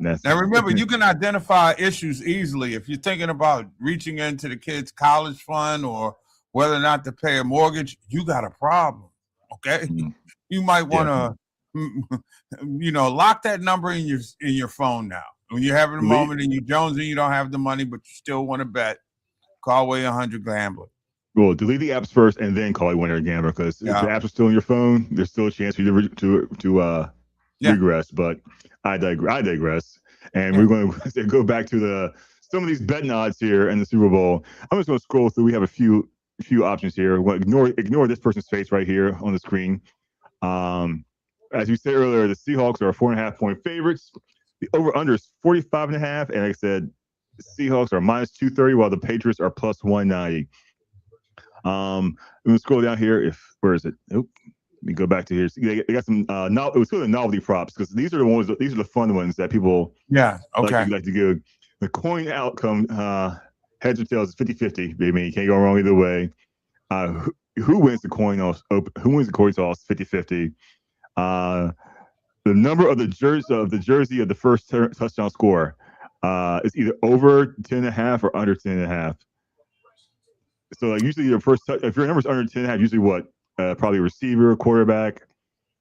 Now remember, you can identify issues easily if you're thinking about reaching into the kid's college fund or whether or not to pay a mortgage. You got a problem, okay? Mm-hmm. You might want to, lock that number in your phone now. When you're having a moment and you're jonesing, you don't have the money, but you still want to bet, call 1-800-GAMBLER. Well, delete the apps first and then call 1-800-GAMBLER because if the apps are still on your phone, there's still a chance for you to regress. But I digress. And we're going to go back to some of these betting odds here in the Super Bowl. I'm just going to scroll through. We have a few options here. We'll ignore this person's face right here on the screen. As you said earlier, the Seahawks are 4.5-point favorites. The over-under is 45.5, and like I said, the Seahawks are -230, while the Patriots are +190. I'm gonna scroll down here. Where is it? Let me go back to here. So they got some. It was the novelty props because these are the ones. These are the fun ones that people. Yeah. Okay. Like to give. The coin outcome, heads or tails, is 50-50. I mean, you can't go wrong either way. Who wins the coin toss? Who wins the coin toss? 50-50. The number of the jersey of the first touchdown score is either over 10.5 or under 10.5. So like usually if your number's under 10.5, usually what? Probably a receiver, quarterback.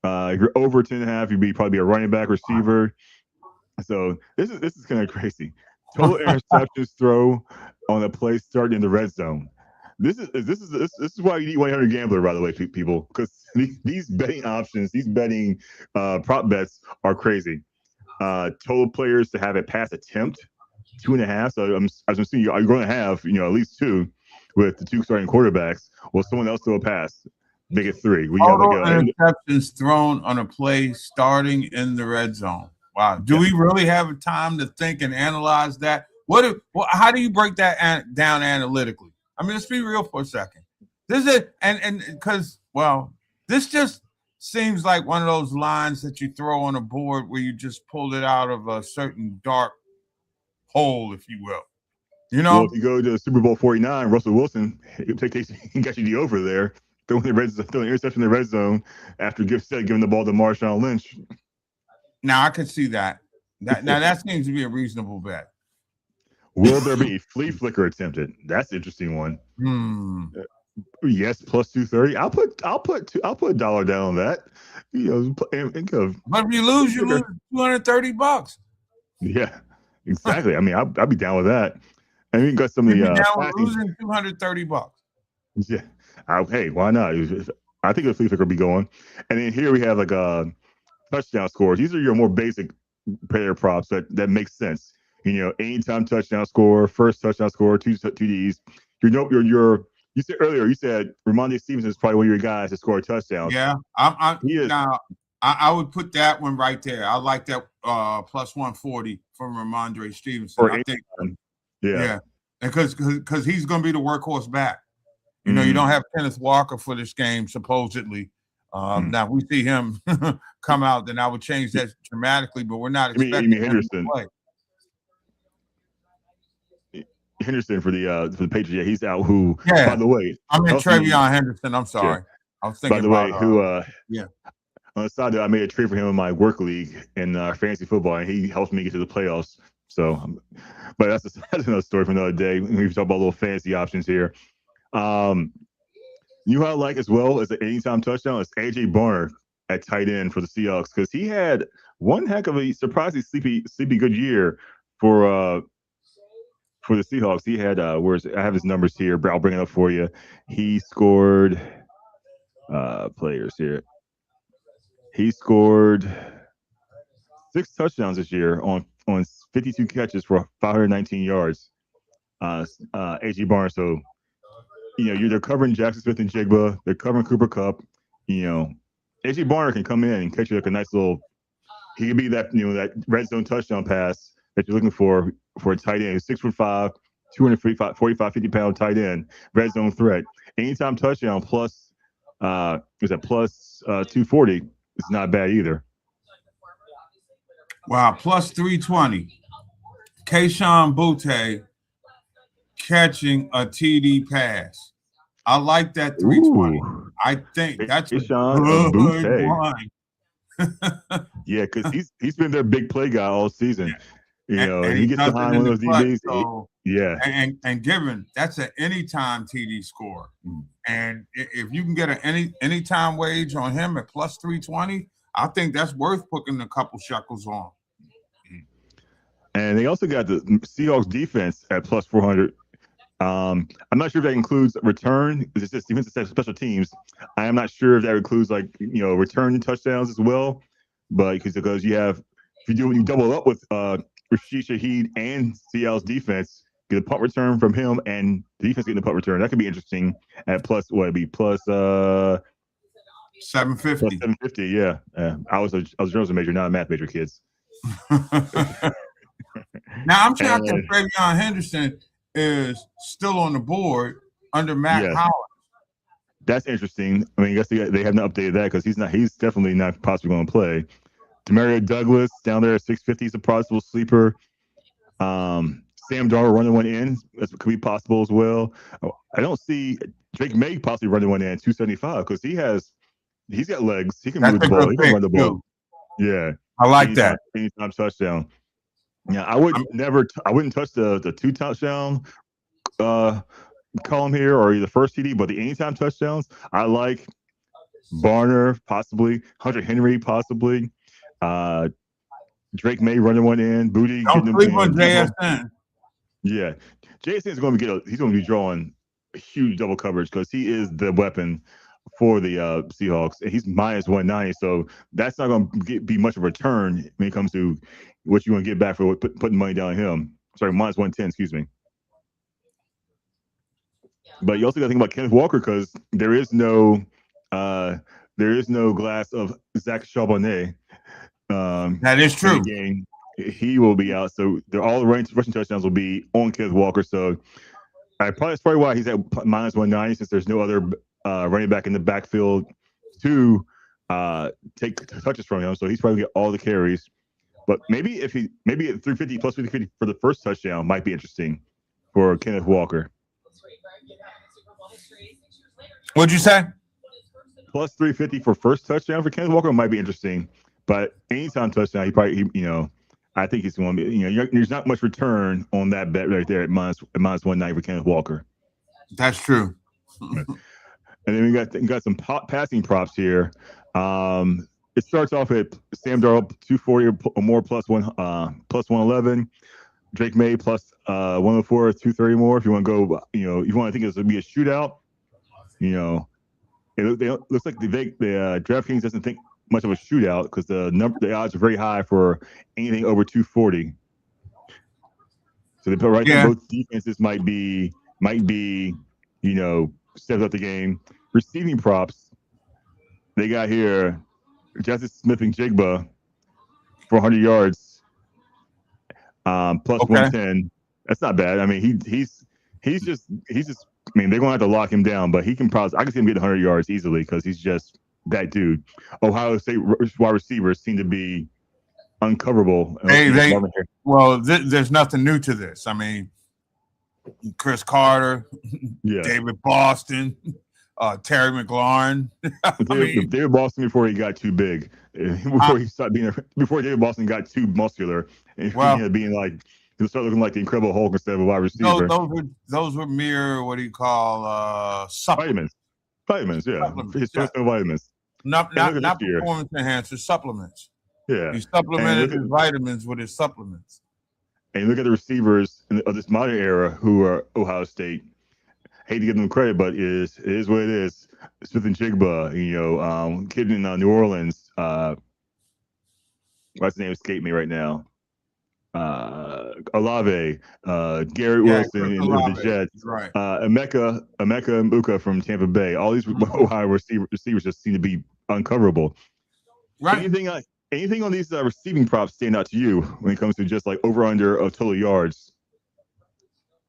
If you're over 10.5, you'd probably be a running back, receiver. So this is kind of crazy. Total interceptions throw on a play starting in the red zone. This is why you need 1-800-GAMBLER, by the way, people, because these betting options, these betting prop bets are crazy. Total players to have a pass attempt, 2.5. So I'm assuming you're going to have at least 2 with the 2 starting quarterbacks. Will someone else throw a pass? Make it 3. Total interceptions thrown on a play starting in the red zone. Wow. Do we really have time to think and analyze that? How do you break that down analytically? I mean, let's be real for a second. This is because this just seems like one of those lines that you throw on a board where you just pulled it out of a certain dark hole, if you will. Well, if you go to Super Bowl 49, Russell Wilson, he got you the over there, throwing interception in the red zone after giving the ball to Marshawn Lynch. Now I could see that. Now that seems to be a reasonable bet. Will there be flea flicker attempted? That's an interesting one. Yes, +230. I'll put $1 down on that. But if you lose $230. Yeah, exactly. I mean, I'll be down with that. And we got some of the losing $230. Yeah. Hey, why not? I think the flea flicker will be going. And then here we have touchdown scores. These are your more basic player props that make sense. Anytime touchdown score, first touchdown score, 2 TDs. You said earlier, Ramondre Stevenson is probably one of your guys to score a touchdown. Yeah, I would put that one right there. I like that +140 from Ramondre Stevenson. I think, yeah, because he's going to be the workhorse back. You don't have Kenneth Walker for this game supposedly. Now, if we see him come out, then I would change that dramatically. But we're not expecting him to play. Henderson for the Patriots. Yeah, he's out. By the way, I mean TreVeyon Henderson. I'm sorry. I was thinking By the way, yeah. On the side, I made a trade for him in my work league in fantasy football, and he helps me get to the playoffs. So, but that's another story for another day. We talk about little fantasy options here. You know, I like as well as the anytime touchdown is AJ Barner at tight end for the Seahawks, because he had one heck of a surprisingly sleepy good year for the Seahawks. He had I have his numbers here, but I'll bring it up for you. He scored players here. He scored 6 touchdowns this year on 52 catches for 519 yards. AJ Barnes. So, you know, they're covering Jackson Smith and Jigba. They're covering Cooper Kupp. You know, AJ Barnes can come in and catch you like a nice little. He could be that, you know, that red zone touchdown pass that you're looking for a tight end. 6'5", 245, 50-pound tight end, red zone threat. Anytime touchdown plus is that plus 240. It's not bad either. Wow, plus 320. Kayshon Boutte catching a TD pass. I like that 320. Ooh. I think that's Kayshon a good one. Yeah, because he's been their big play guy all season. You know, and he gets behind one of those DBs. So, yeah. And given that's an anytime TD score. And if you can get an anytime wage on him at plus 320, I think that's worth putting a couple shekels on. And they also got the Seahawks defense at plus 400. I'm not sure if that includes return. It's just defensive special teams. I am not sure if that includes, like, you know, return touchdowns as well. But because you double up with Rashid Shaheed and Seattle's defense, get a punt return from him and the defense getting the punt return. That could be interesting at plus what it'd be plus 750. Plus 750, yeah. I was a journalism major, not a math major, kids. Now I'm shocked that Travion Henderson is still on the board under Matt Howard. That's interesting. I mean, I guess they haven't updated that because he's definitely not possibly going to play. Demario Douglas down there at 650 is a possible sleeper. Sam Darnold running one in. That could be possible as well. I don't see Drake May possibly running one in 275 because he's got legs. He can move the ball. He can run the ball. Yeah. I like that. Anytime touchdown. Yeah, I wouldn't touch the 2 touchdown column here or the first TD, but the anytime touchdowns, I like Barner possibly, Hunter Henry possibly, Drake May running one in, Booty getting them in. JSN. Yeah, JSN is going to he's going to be drawing a huge double coverage because he is the weapon for the Seahawks, and he's minus 190, so that's not going to be much of a return when it comes to what you want to get back for putting money down on him. Sorry, minus 110, excuse me. But you also got to think about Kenneth Walker because there is no glass of Zach Charbonnet. That is true. Game. He will be out, so all the rushing touchdowns will be on Kenneth Walker. So that's probably why he's at minus 190 since there's no other running back in the backfield to take touches from him. So he's probably get all the carries. But maybe at 350 plus 350 for the first touchdown might be interesting for Kenneth Walker. What'd you say? Plus 350 for first touchdown for Kenneth Walker might be interesting. But anytime touchdown, I think he's going to be, there's not much return on that bet right there at minus 190 for Kenneth Walker. That's true. And then we got some passing props here. It starts off at Sam Darnold 240 or more plus 111. Drake May plus 104, 230 more. If you want to go, you want to think it's going to be a shootout. It looks like the DraftKings doesn't think much of a shootout because the odds are very high for anything over 240. So they put right there, both defenses might be steps up the game. Receiving props, they got here Justice Smith and Jigba for 100 yards, plus 110. That's not bad. I mean, he's just. I mean, they're gonna have to lock him down, but he can probably. I can see him getting 100 yards easily because he's just that dude. Ohio State wide receivers seem to be uncoverable. There's nothing new to this. I mean, Chris Carter, David Boston, Terry McLaurin. David Boston before he got too big, before David Boston got too muscular, and being like he started looking like the Incredible Hulk instead of a wide receiver. Those were mere supplements. Vitamins, yeah. His personal vitamins. Not performance enhancers, supplements. Yeah. He supplemented his vitamins with his supplements. And look at the receivers of this modern era who are Ohio State. Hate to give them credit, but it is what it is. Smith and Jigba, kid in New Orleans. What's his name? Escape me right now. Olave, Garrett Wilson with the Jets, right. Emeka Mbuka from Tampa Bay. All these Ohio receivers just seem to be uncoverable. Right. Anything on these receiving props stand out to you when it comes to just like over under of total yards?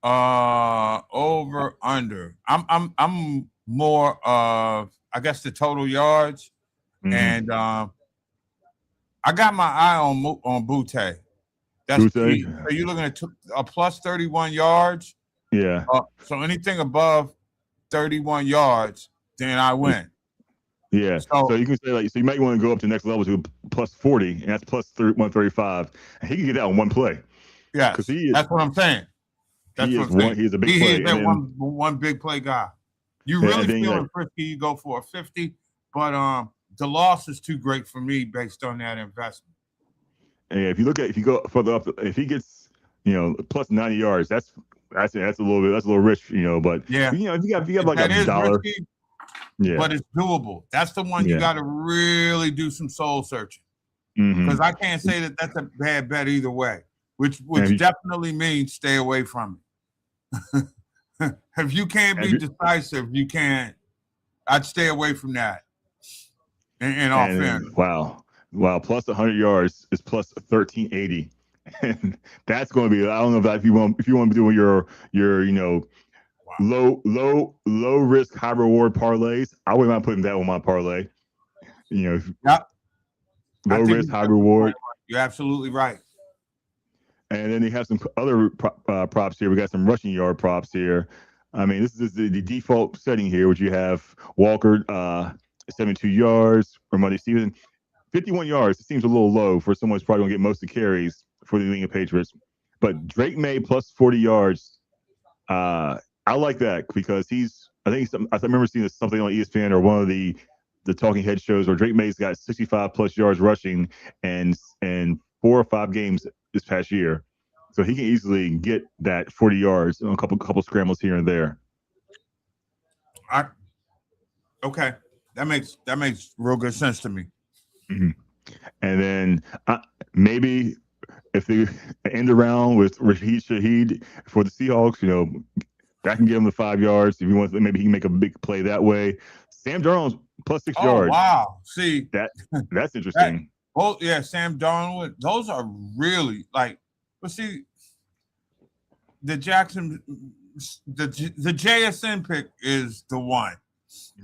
Over under. I'm more of I guess the total yards, and I got my eye on Butte. That's key. So you're looking at a plus 31 yards. Yeah. So anything above 31 yards, then I win. Yeah. So you can say so you might want to go up to the next level to plus 40, and that's plus 135. And he can get that on one play. Yeah. That's what I'm saying. He's a big play. He's that one big play guy. You really feeling frisky, you go for a 50, but the loss is too great for me based on that investment. And if you go further up, if he gets plus 90 yards, that's a little rich, but if you have like $1, risky, but it's doable. That's the one you got to really do some soul searching, because I can't say that that's a bad bet either way, which definitely means stay away from it. If you can't be decisive, you can't. I'd stay away from that. In all fairness, wow, plus 100 yards is plus 1380, and that's going to be. I don't know if you want to do your low risk high reward parlays. I wouldn't mind putting that on my parlay. Low risk high reward. You're absolutely right. And then they have some other props here. We got some rushing yard props here. I mean, this is the default setting here, which you have Walker 72 yards for Monday Stevenson. 51 yards, it seems a little low for someone who's probably going to get most of the carries for the New England Patriots. But Drake May plus 40 yards, I like that because I remember seeing something on ESPN or one of the talking head shows where Drake May's got 65 plus yards rushing and 4 or 5 games this past year. So he can easily get that 40 yards on a couple scrambles here and there. Okay. That makes real good sense to me. Mm-hmm. And then maybe if they end around with Rashid Shaheed for the Seahawks, that can give him the 5 yards. If you want, maybe he can make a big play that way. Sam Darnold plus 6 yards. Wow. See, that's interesting. Sam Darnold. Those are really but see, the JSN pick is the one.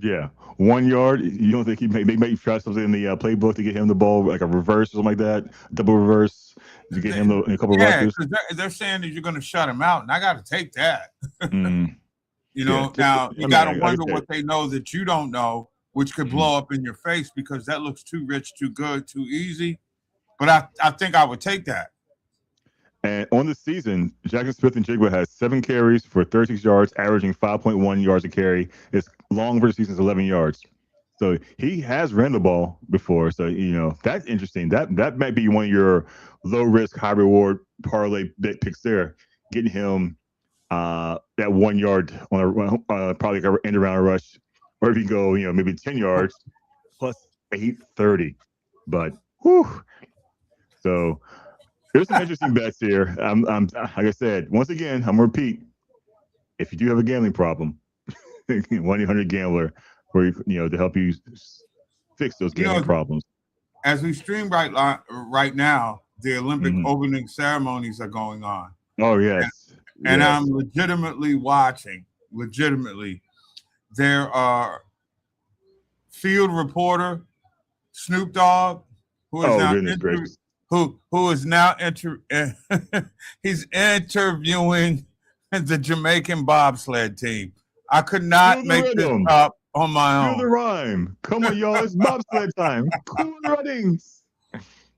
Yeah, 1 yard. You don't think they may try something in the playbook to get him the ball, like a reverse or something like that, double reverse to get him a couple of rushes? Yeah, they're saying that you're going to shut him out, and I got to take that. Now you got to wonder what they know that you don't know, which could blow up in your face because that looks too rich, too good, too easy. But I think I would take that. And on the season, Jackson Smith and Jigba has 7 carries for 36 yards, averaging 5.1 yards a carry. His long versus season is 11 yards. So he has ran the ball before. So, that's interesting. That might be one of your low risk, high reward parlay bet picks there. Getting him that 1 yard on probably like an end around rush. Or if you go, maybe 10 yards plus 830. But, whew. So there's some interesting bets here. I'm like I said, once again, I'm gonna repeat. If you do have a gambling problem, 1-800-GAMBLER, to help you fix those gambling problems. As we stream right now, the Olympic opening ceremonies are going on. Oh yes, and I'm legitimately watching. There are field reporter Snoop Dogg, who is now he's interviewing the Jamaican bobsled team. I could not make this up. on my Feel the own. rhyme. Come on, y'all. It's bobsled time. Cool runnings.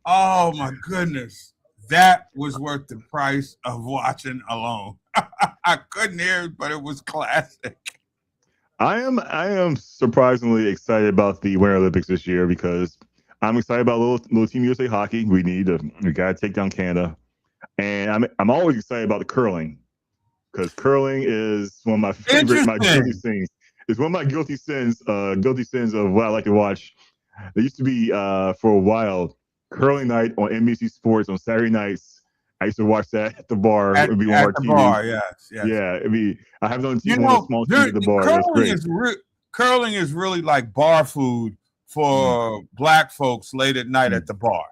Oh my goodness. That was worth the price of watching alone. I couldn't hear it, but it was classic. I am surprisingly excited about the Winter Olympics this year because I'm excited about little Team USA hockey. We gotta take down Canada, and I'm always excited about the curling because curling is one of my favorite. My guilty sins. It's one of my guilty sins. Guilty sins of what I like to watch. There used to be for a while curling night on NBC Sports on Saturday nights. I used to watch that at the bar. It'd be on our TV. Bar, yes. Yeah, I have it on TV, on a small TV at the bar. Curling is really like bar food for Black folks late at night at the bar.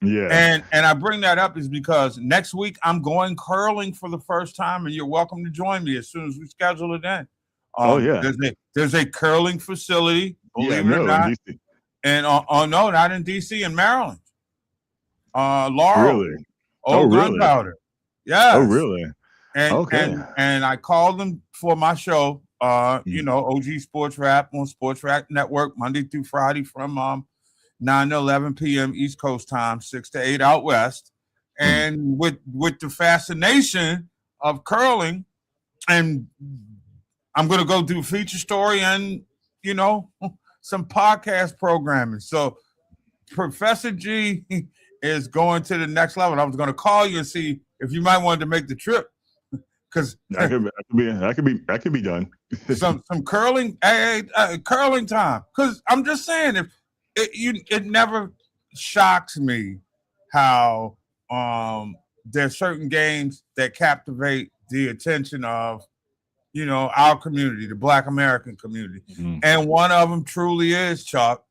Yeah, and I bring that up is because next week I'm going curling for the first time, and you're welcome to join me as soon as we schedule it in. There's a curling facility, believe it or not, and no, not in DC, in Maryland. Laurel. Really? Gunpowder. Yes. Oh, really? And I called them for my show, OG Sports Rap on Sports Rap Network, Monday through Friday from 9 to 11 p.m. East Coast time, 6 to 8 out west. And with the fascination of curling, and I'm going to go do feature story and, some podcast programming. So Professor G is going to the next level. I was going to call you and see if you might want to make the trip, because that could be done. some curling, curling time. Because I'm just saying, it never shocks me how there's certain games that captivate the attention of our community, the Black American community, and one of them truly is, Chuck,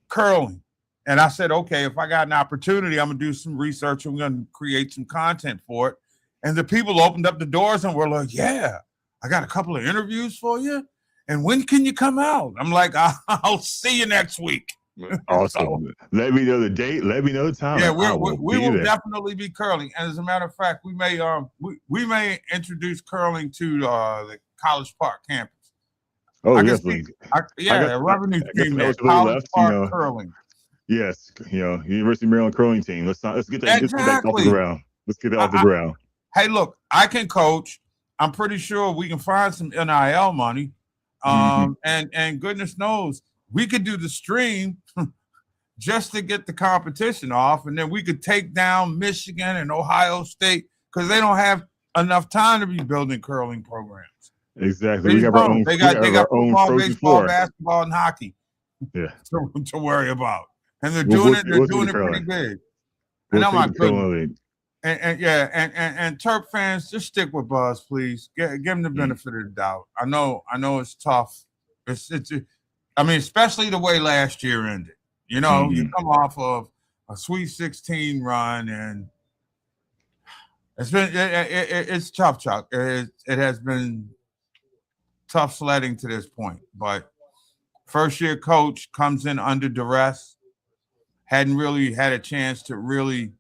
curling. And I said, okay, if I got an opportunity, I'm going to do some research. I'm going to create some content for it. And the people opened up the doors and were like, yeah, I got a couple of interviews for you. And when can you come out? I'm like, I'll see you next week. Awesome. So, let me know the date. Let me know the time. Yeah, we will definitely be curling. And as a matter of fact, we may introduce curling to the College Park campus. Oh, yes. The revenue team there, College Park curling. Yes, University of Maryland curling team. Let's get that off the ground. Let's get that off the ground. Hey, look, I can coach. I'm pretty sure we can find some NIL money. And goodness knows, we could do the stream just to get the competition off, and then we could take down Michigan and Ohio State because they don't have enough time to be building curling programs. Exactly. We got our own. They got football, baseball, basketball, and hockey. Yeah. To worry about, and they're doing it. They're doing it pretty big. And I'm like, and Terp fans, just stick with Buzz, please. Give them the benefit of the doubt. I know it's tough. I mean, especially the way last year ended. You come off of a Sweet 16 run, and it's tough, Chuck. It has been tough sledding to this point. But first year coach comes in under duress. Hadn't really had a chance to really,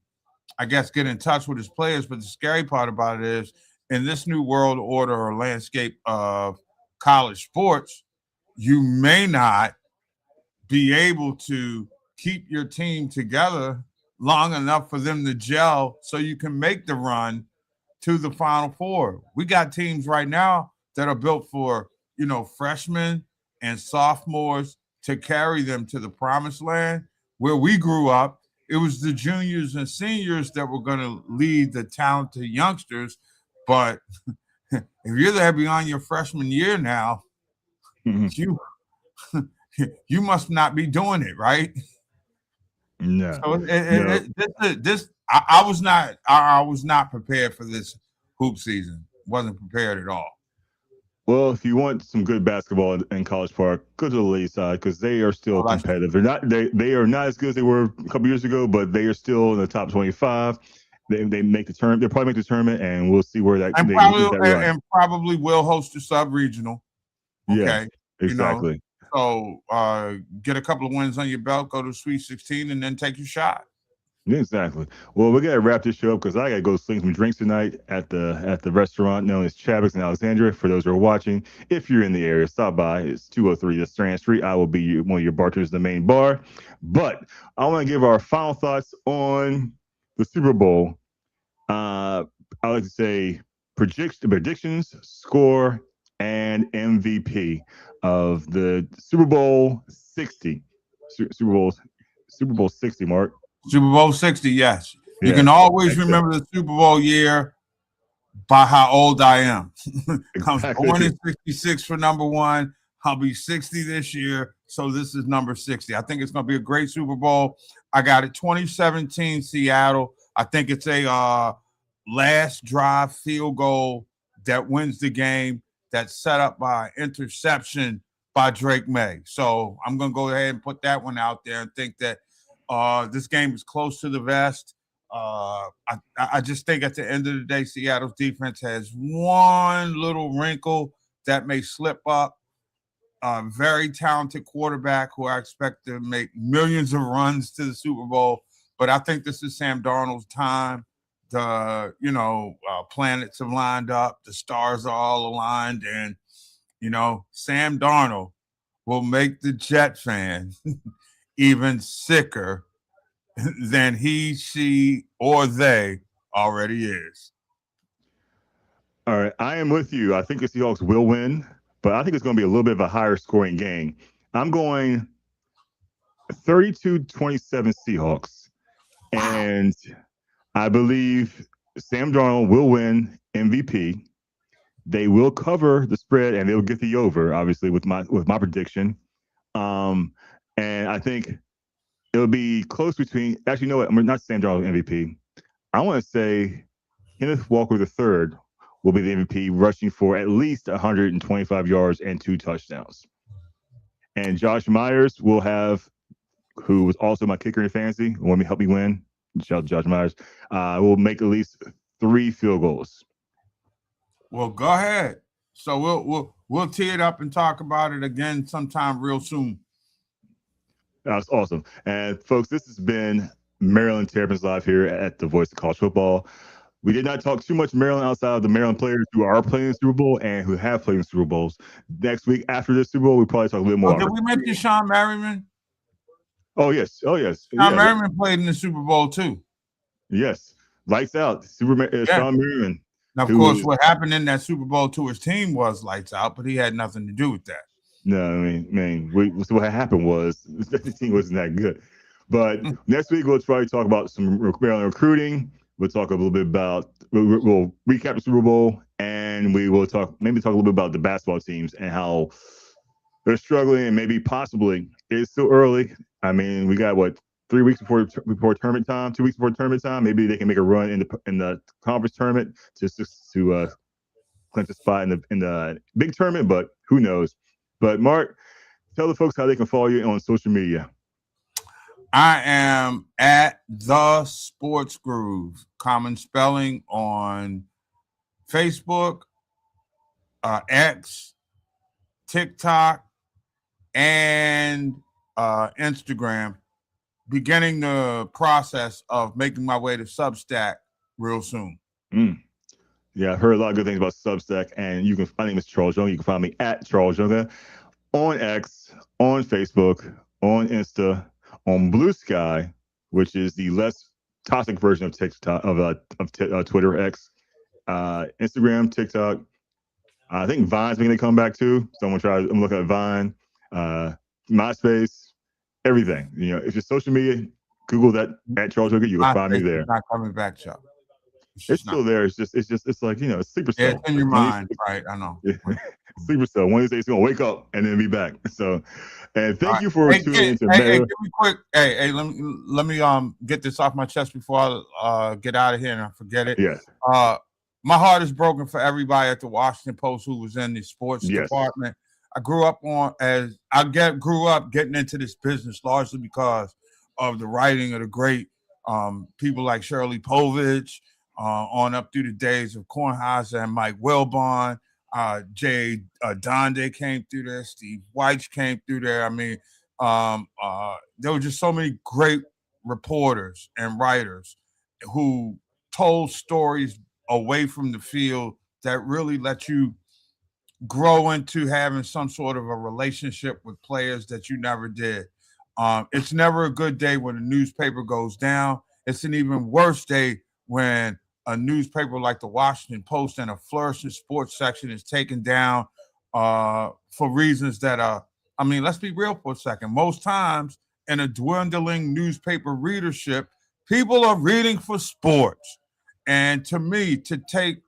I guess, get in touch with his players. But the scary part about it is, in this new world order or landscape of college sports, you may not be able to keep your team together long enough for them to gel so you can make the run to the Final Four. We got teams right now that are built for, freshmen and sophomores to carry them to the promised land. Where we grew up, it was the juniors and seniors that were going to lead the talented youngsters. But if you're there beyond your freshman year now, you must not be doing it, right? No. So I was not prepared for this hoop season. Wasn't prepared at all. Well, if you want some good basketball in College Park, go to the ladies side because they are still competitive. They are not as good as they were a couple years ago, but they are still in the top 25. They make the tournament. They'll probably make the tournament, and we'll see where that. And probably will host a sub-regional. Okay, yes, exactly. So get a couple of wins on your belt, go to Sweet 16, and then take your shot. Exactly. Well, we gotta wrap this show up because I gotta go sling some drinks tonight at the restaurant known as Chavez in Alexandria. For those who are watching, if you're in the area, stop by. It's 203 Strand Street. I will be one of your bartenders, the main bar. But I want to give our final thoughts on the Super Bowl. I like to say predictions, score, and MVP of the Super Bowl 60. Super Bowl 60, Mark. Super Bowl 60, yes. You can Yes. always Excellent. remember the Super Bowl year by how old I am. I was Exactly. born in 66 for number one. I'll be 60 this year. So this is number 60. I think it's going to be a great Super Bowl. I got it 2017 Seattle. I think it's a last drive field goal that wins the game that's set up by interception by Drake May. So I'm going to go ahead and put that one out there and think that this game is close to the vest. I just think at the end of the day, Seattle's defense has one little wrinkle that may slip up. Very talented quarterback who I expect to make millions of runs to the Super Bowl. But I think this is Sam Darnold's time. The planets have lined up, the stars are all aligned, and Sam Darnold will make the Jet fan even sicker than he, she, or they already is. All right, I am with you. I think the Seahawks will win, but I think it's going to be a little bit of a higher scoring game. I'm going 32-27 Seahawks. Wow. And I believe Sam Darnold will win MVP. They will cover the spread and they'll get the over, obviously, with my prediction. And I think it'll be close between. Actually, you know what? I'm not Sam Darnold MVP. I want to say Kenneth Walker III will be the MVP, rushing for at least 125 yards and 2 touchdowns. And Josh Myers will have, who was also my kicker in fantasy, want me help me win. Josh Myers will make at least 3 field goals. Well, go ahead. So we'll tee it up and talk about it again sometime real soon. That's awesome. And folks, this has been Maryland Terrapins Live here at the Voice of College Football. We did not talk too much Maryland outside of the Maryland players who are playing in the Super Bowl and who have played in Super Bowls. Next week after this Super Bowl, we probably talk a little more. Did we mention Sean Merriman? Oh yes. Sean Merriman played in the Super Bowl too. Yes, lights out. Sean Merriman. Now, of course, what happened in that Super Bowl to his team was lights out, but he had nothing to do with that. No, I mean, what happened was the team wasn't that good. But next week we'll probably talk about some Maryland recruiting. We'll talk a little bit about. We'll recap the Super Bowl, and we will talk a little bit about the basketball teams and how they're struggling, and maybe possibly it's still early. I mean, we got 3 weeks before tournament time, 2 weeks before tournament time. Maybe they can make a run in the conference tournament just to clinch a spot in the big tournament. But who knows? But Mark, tell the folks how they can follow you on social media. I am at The Sports Groove, common spelling, on Facebook, X, TikTok, and Instagram. Beginning the process of making my way to Substack real soon. Yeah, I've heard a lot of good things about Substack, and my name is Charles Young. You can find me at Charles Young on X, on Facebook, on Insta, on Blue Sky, which is the less toxic version of TikTok of Twitter X, Instagram, TikTok. I think Vine's making a comeback too. So I'm looking at Vine, MySpace, everything. If you're social media, Google that at Charles Young. You will find me there. Not coming back, Chuck. It's still there. It's like it's sleeper cell. It's in your mind, right? I know. Sleeper cell. One of these days, it's gonna wake up and then be back. So, and thank you for tuning into. Give me quick. Hey, let me get this off my chest before I get out of here and I forget it. Yes. My heart is broken for everybody at the Washington Post who was in the sports department. I grew up getting into this business largely because of the writing of the great people like Shirley Povich. On up through the days of Kornheiser and Mike Wilbon, Jay Donde came through there, Steve Weich came through there. I mean, there were just so many great reporters and writers who told stories away from the field that really let you grow into having some sort of a relationship with players that you never did. It's never a good day when a newspaper goes down. It's an even worse day when a newspaper like the Washington Post and a flourishing sports section is taken down for reasons that I mean, let's be real for a second. Most times in a dwindling newspaper readership, people are reading for sports. And to me, to take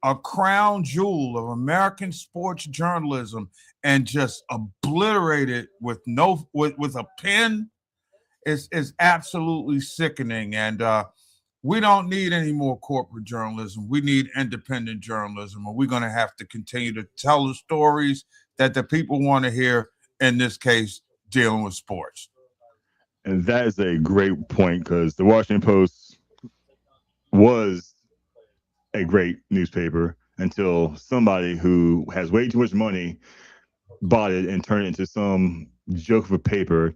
a crown jewel of American sports journalism and just obliterate it with a pen is absolutely sickening. And we don't need any more corporate journalism. We need independent journalism, and we're going to have to continue to tell the stories that the people want to hear, in this case, dealing with sports. And that is a great point, because the Washington Post was a great newspaper until somebody who has way too much money bought it and turned it into some joke of a paper,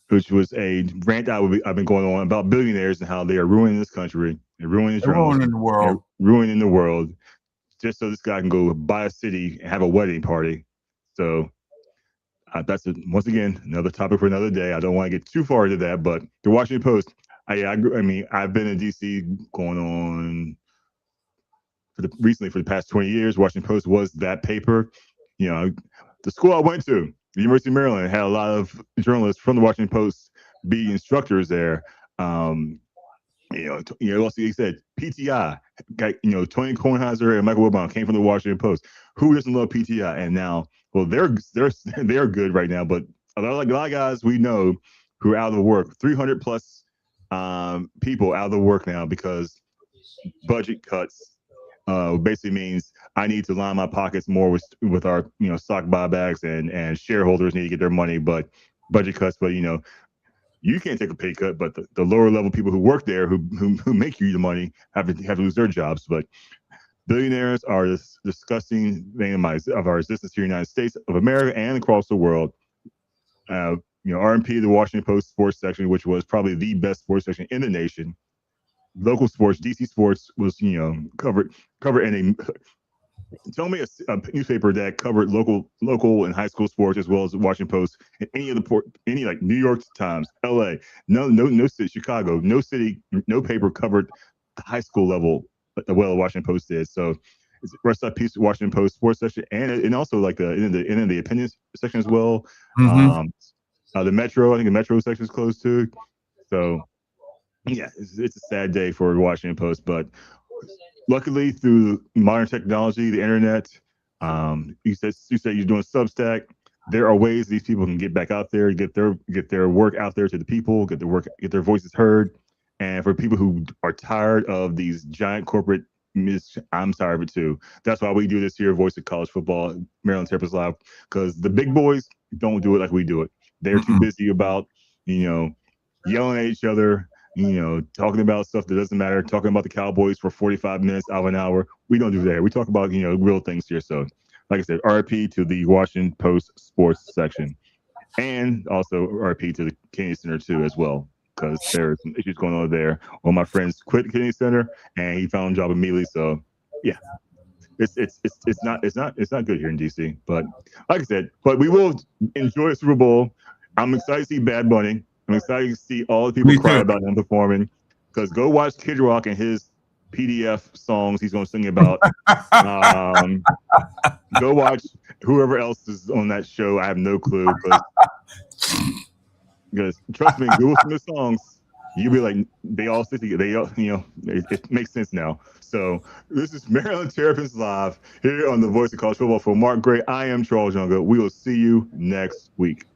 which was a rant I've been going on about billionaires and how they are ruining this country and ruining the world, ruining the world, just so this guy can go buy a city and have a wedding party. So that's once again another topic for another day. I don't want to get too far into that, but the Washington Post. I mean, I've been in D.C. going on recently for the past 20 years. Washington Post was that paper. You know, the school I went to, the University of Maryland, had a lot of journalists from the Washington Post be instructors there. Also he said PTI, Tony Kornheiser and Michael Wilbon came from the Washington Post. Who doesn't love PTI? And now, well, they're good right now, but a lot of guys we know who are out of work, 300 plus people out of the work now because budget cuts. Basically means I need to line my pockets more with our stock buybacks and shareholders need to get their money, but budget cuts. But you can't take a pay cut, but the lower level people who work there who make you the money have to lose their jobs. But billionaires are this disgusting thing of our existence here in the United States of America and across the world. RMP, the Washington Post sports section, which was probably the best sports section in the nation. Local sports, DC sports was covered in a. Tell me a newspaper that covered local and high school sports as well as the Washington Post and any like New York Times, LA, no city, Chicago, no paper covered the high school level the well Washington Post did. So it's rest up piece of Washington Post sports section and also like the opinion section as well. Mm-hmm. The Metro, I think the Metro section is closed too. So yeah, it's a sad day for the Washington Post, but luckily through modern technology, the internet, you said you're doing Substack. There are ways these people can get back out there, get their work out there to the people, get their voices heard. And for people who are tired of these giant corporate, I'm tired of it too. That's why we do this here, Voice of College Football, Maryland Terrapins Live, because the big boys don't do it like we do it. They're too busy about yelling at each other. Talking about stuff that doesn't matter, talking about the Cowboys for 45 minutes out of an hour. We don't do that. We talk about, real things here. So, like I said, RIP to the Washington Post sports section. And also RIP to the Kennedy Center, too, as well, because there are some issues going on there. One of my friends quit Kennedy Center, and he found a job immediately. So, yeah, it's not good here in D.C. But, like I said, we will enjoy the Super Bowl. I'm excited to see Bad Bunny. I'm excited to see all the people cry about him performing, because go watch Kid Rock and his PDF songs he's going to sing about. Go watch whoever else is on that show. I have no clue, because trust me, Google some of the songs. You'll be like, they all sit together. It makes sense now. So this is Maryland Terrapins Live here on the Voice of College Football. For Mark Gray, I am Charles Younger. We will see you next week.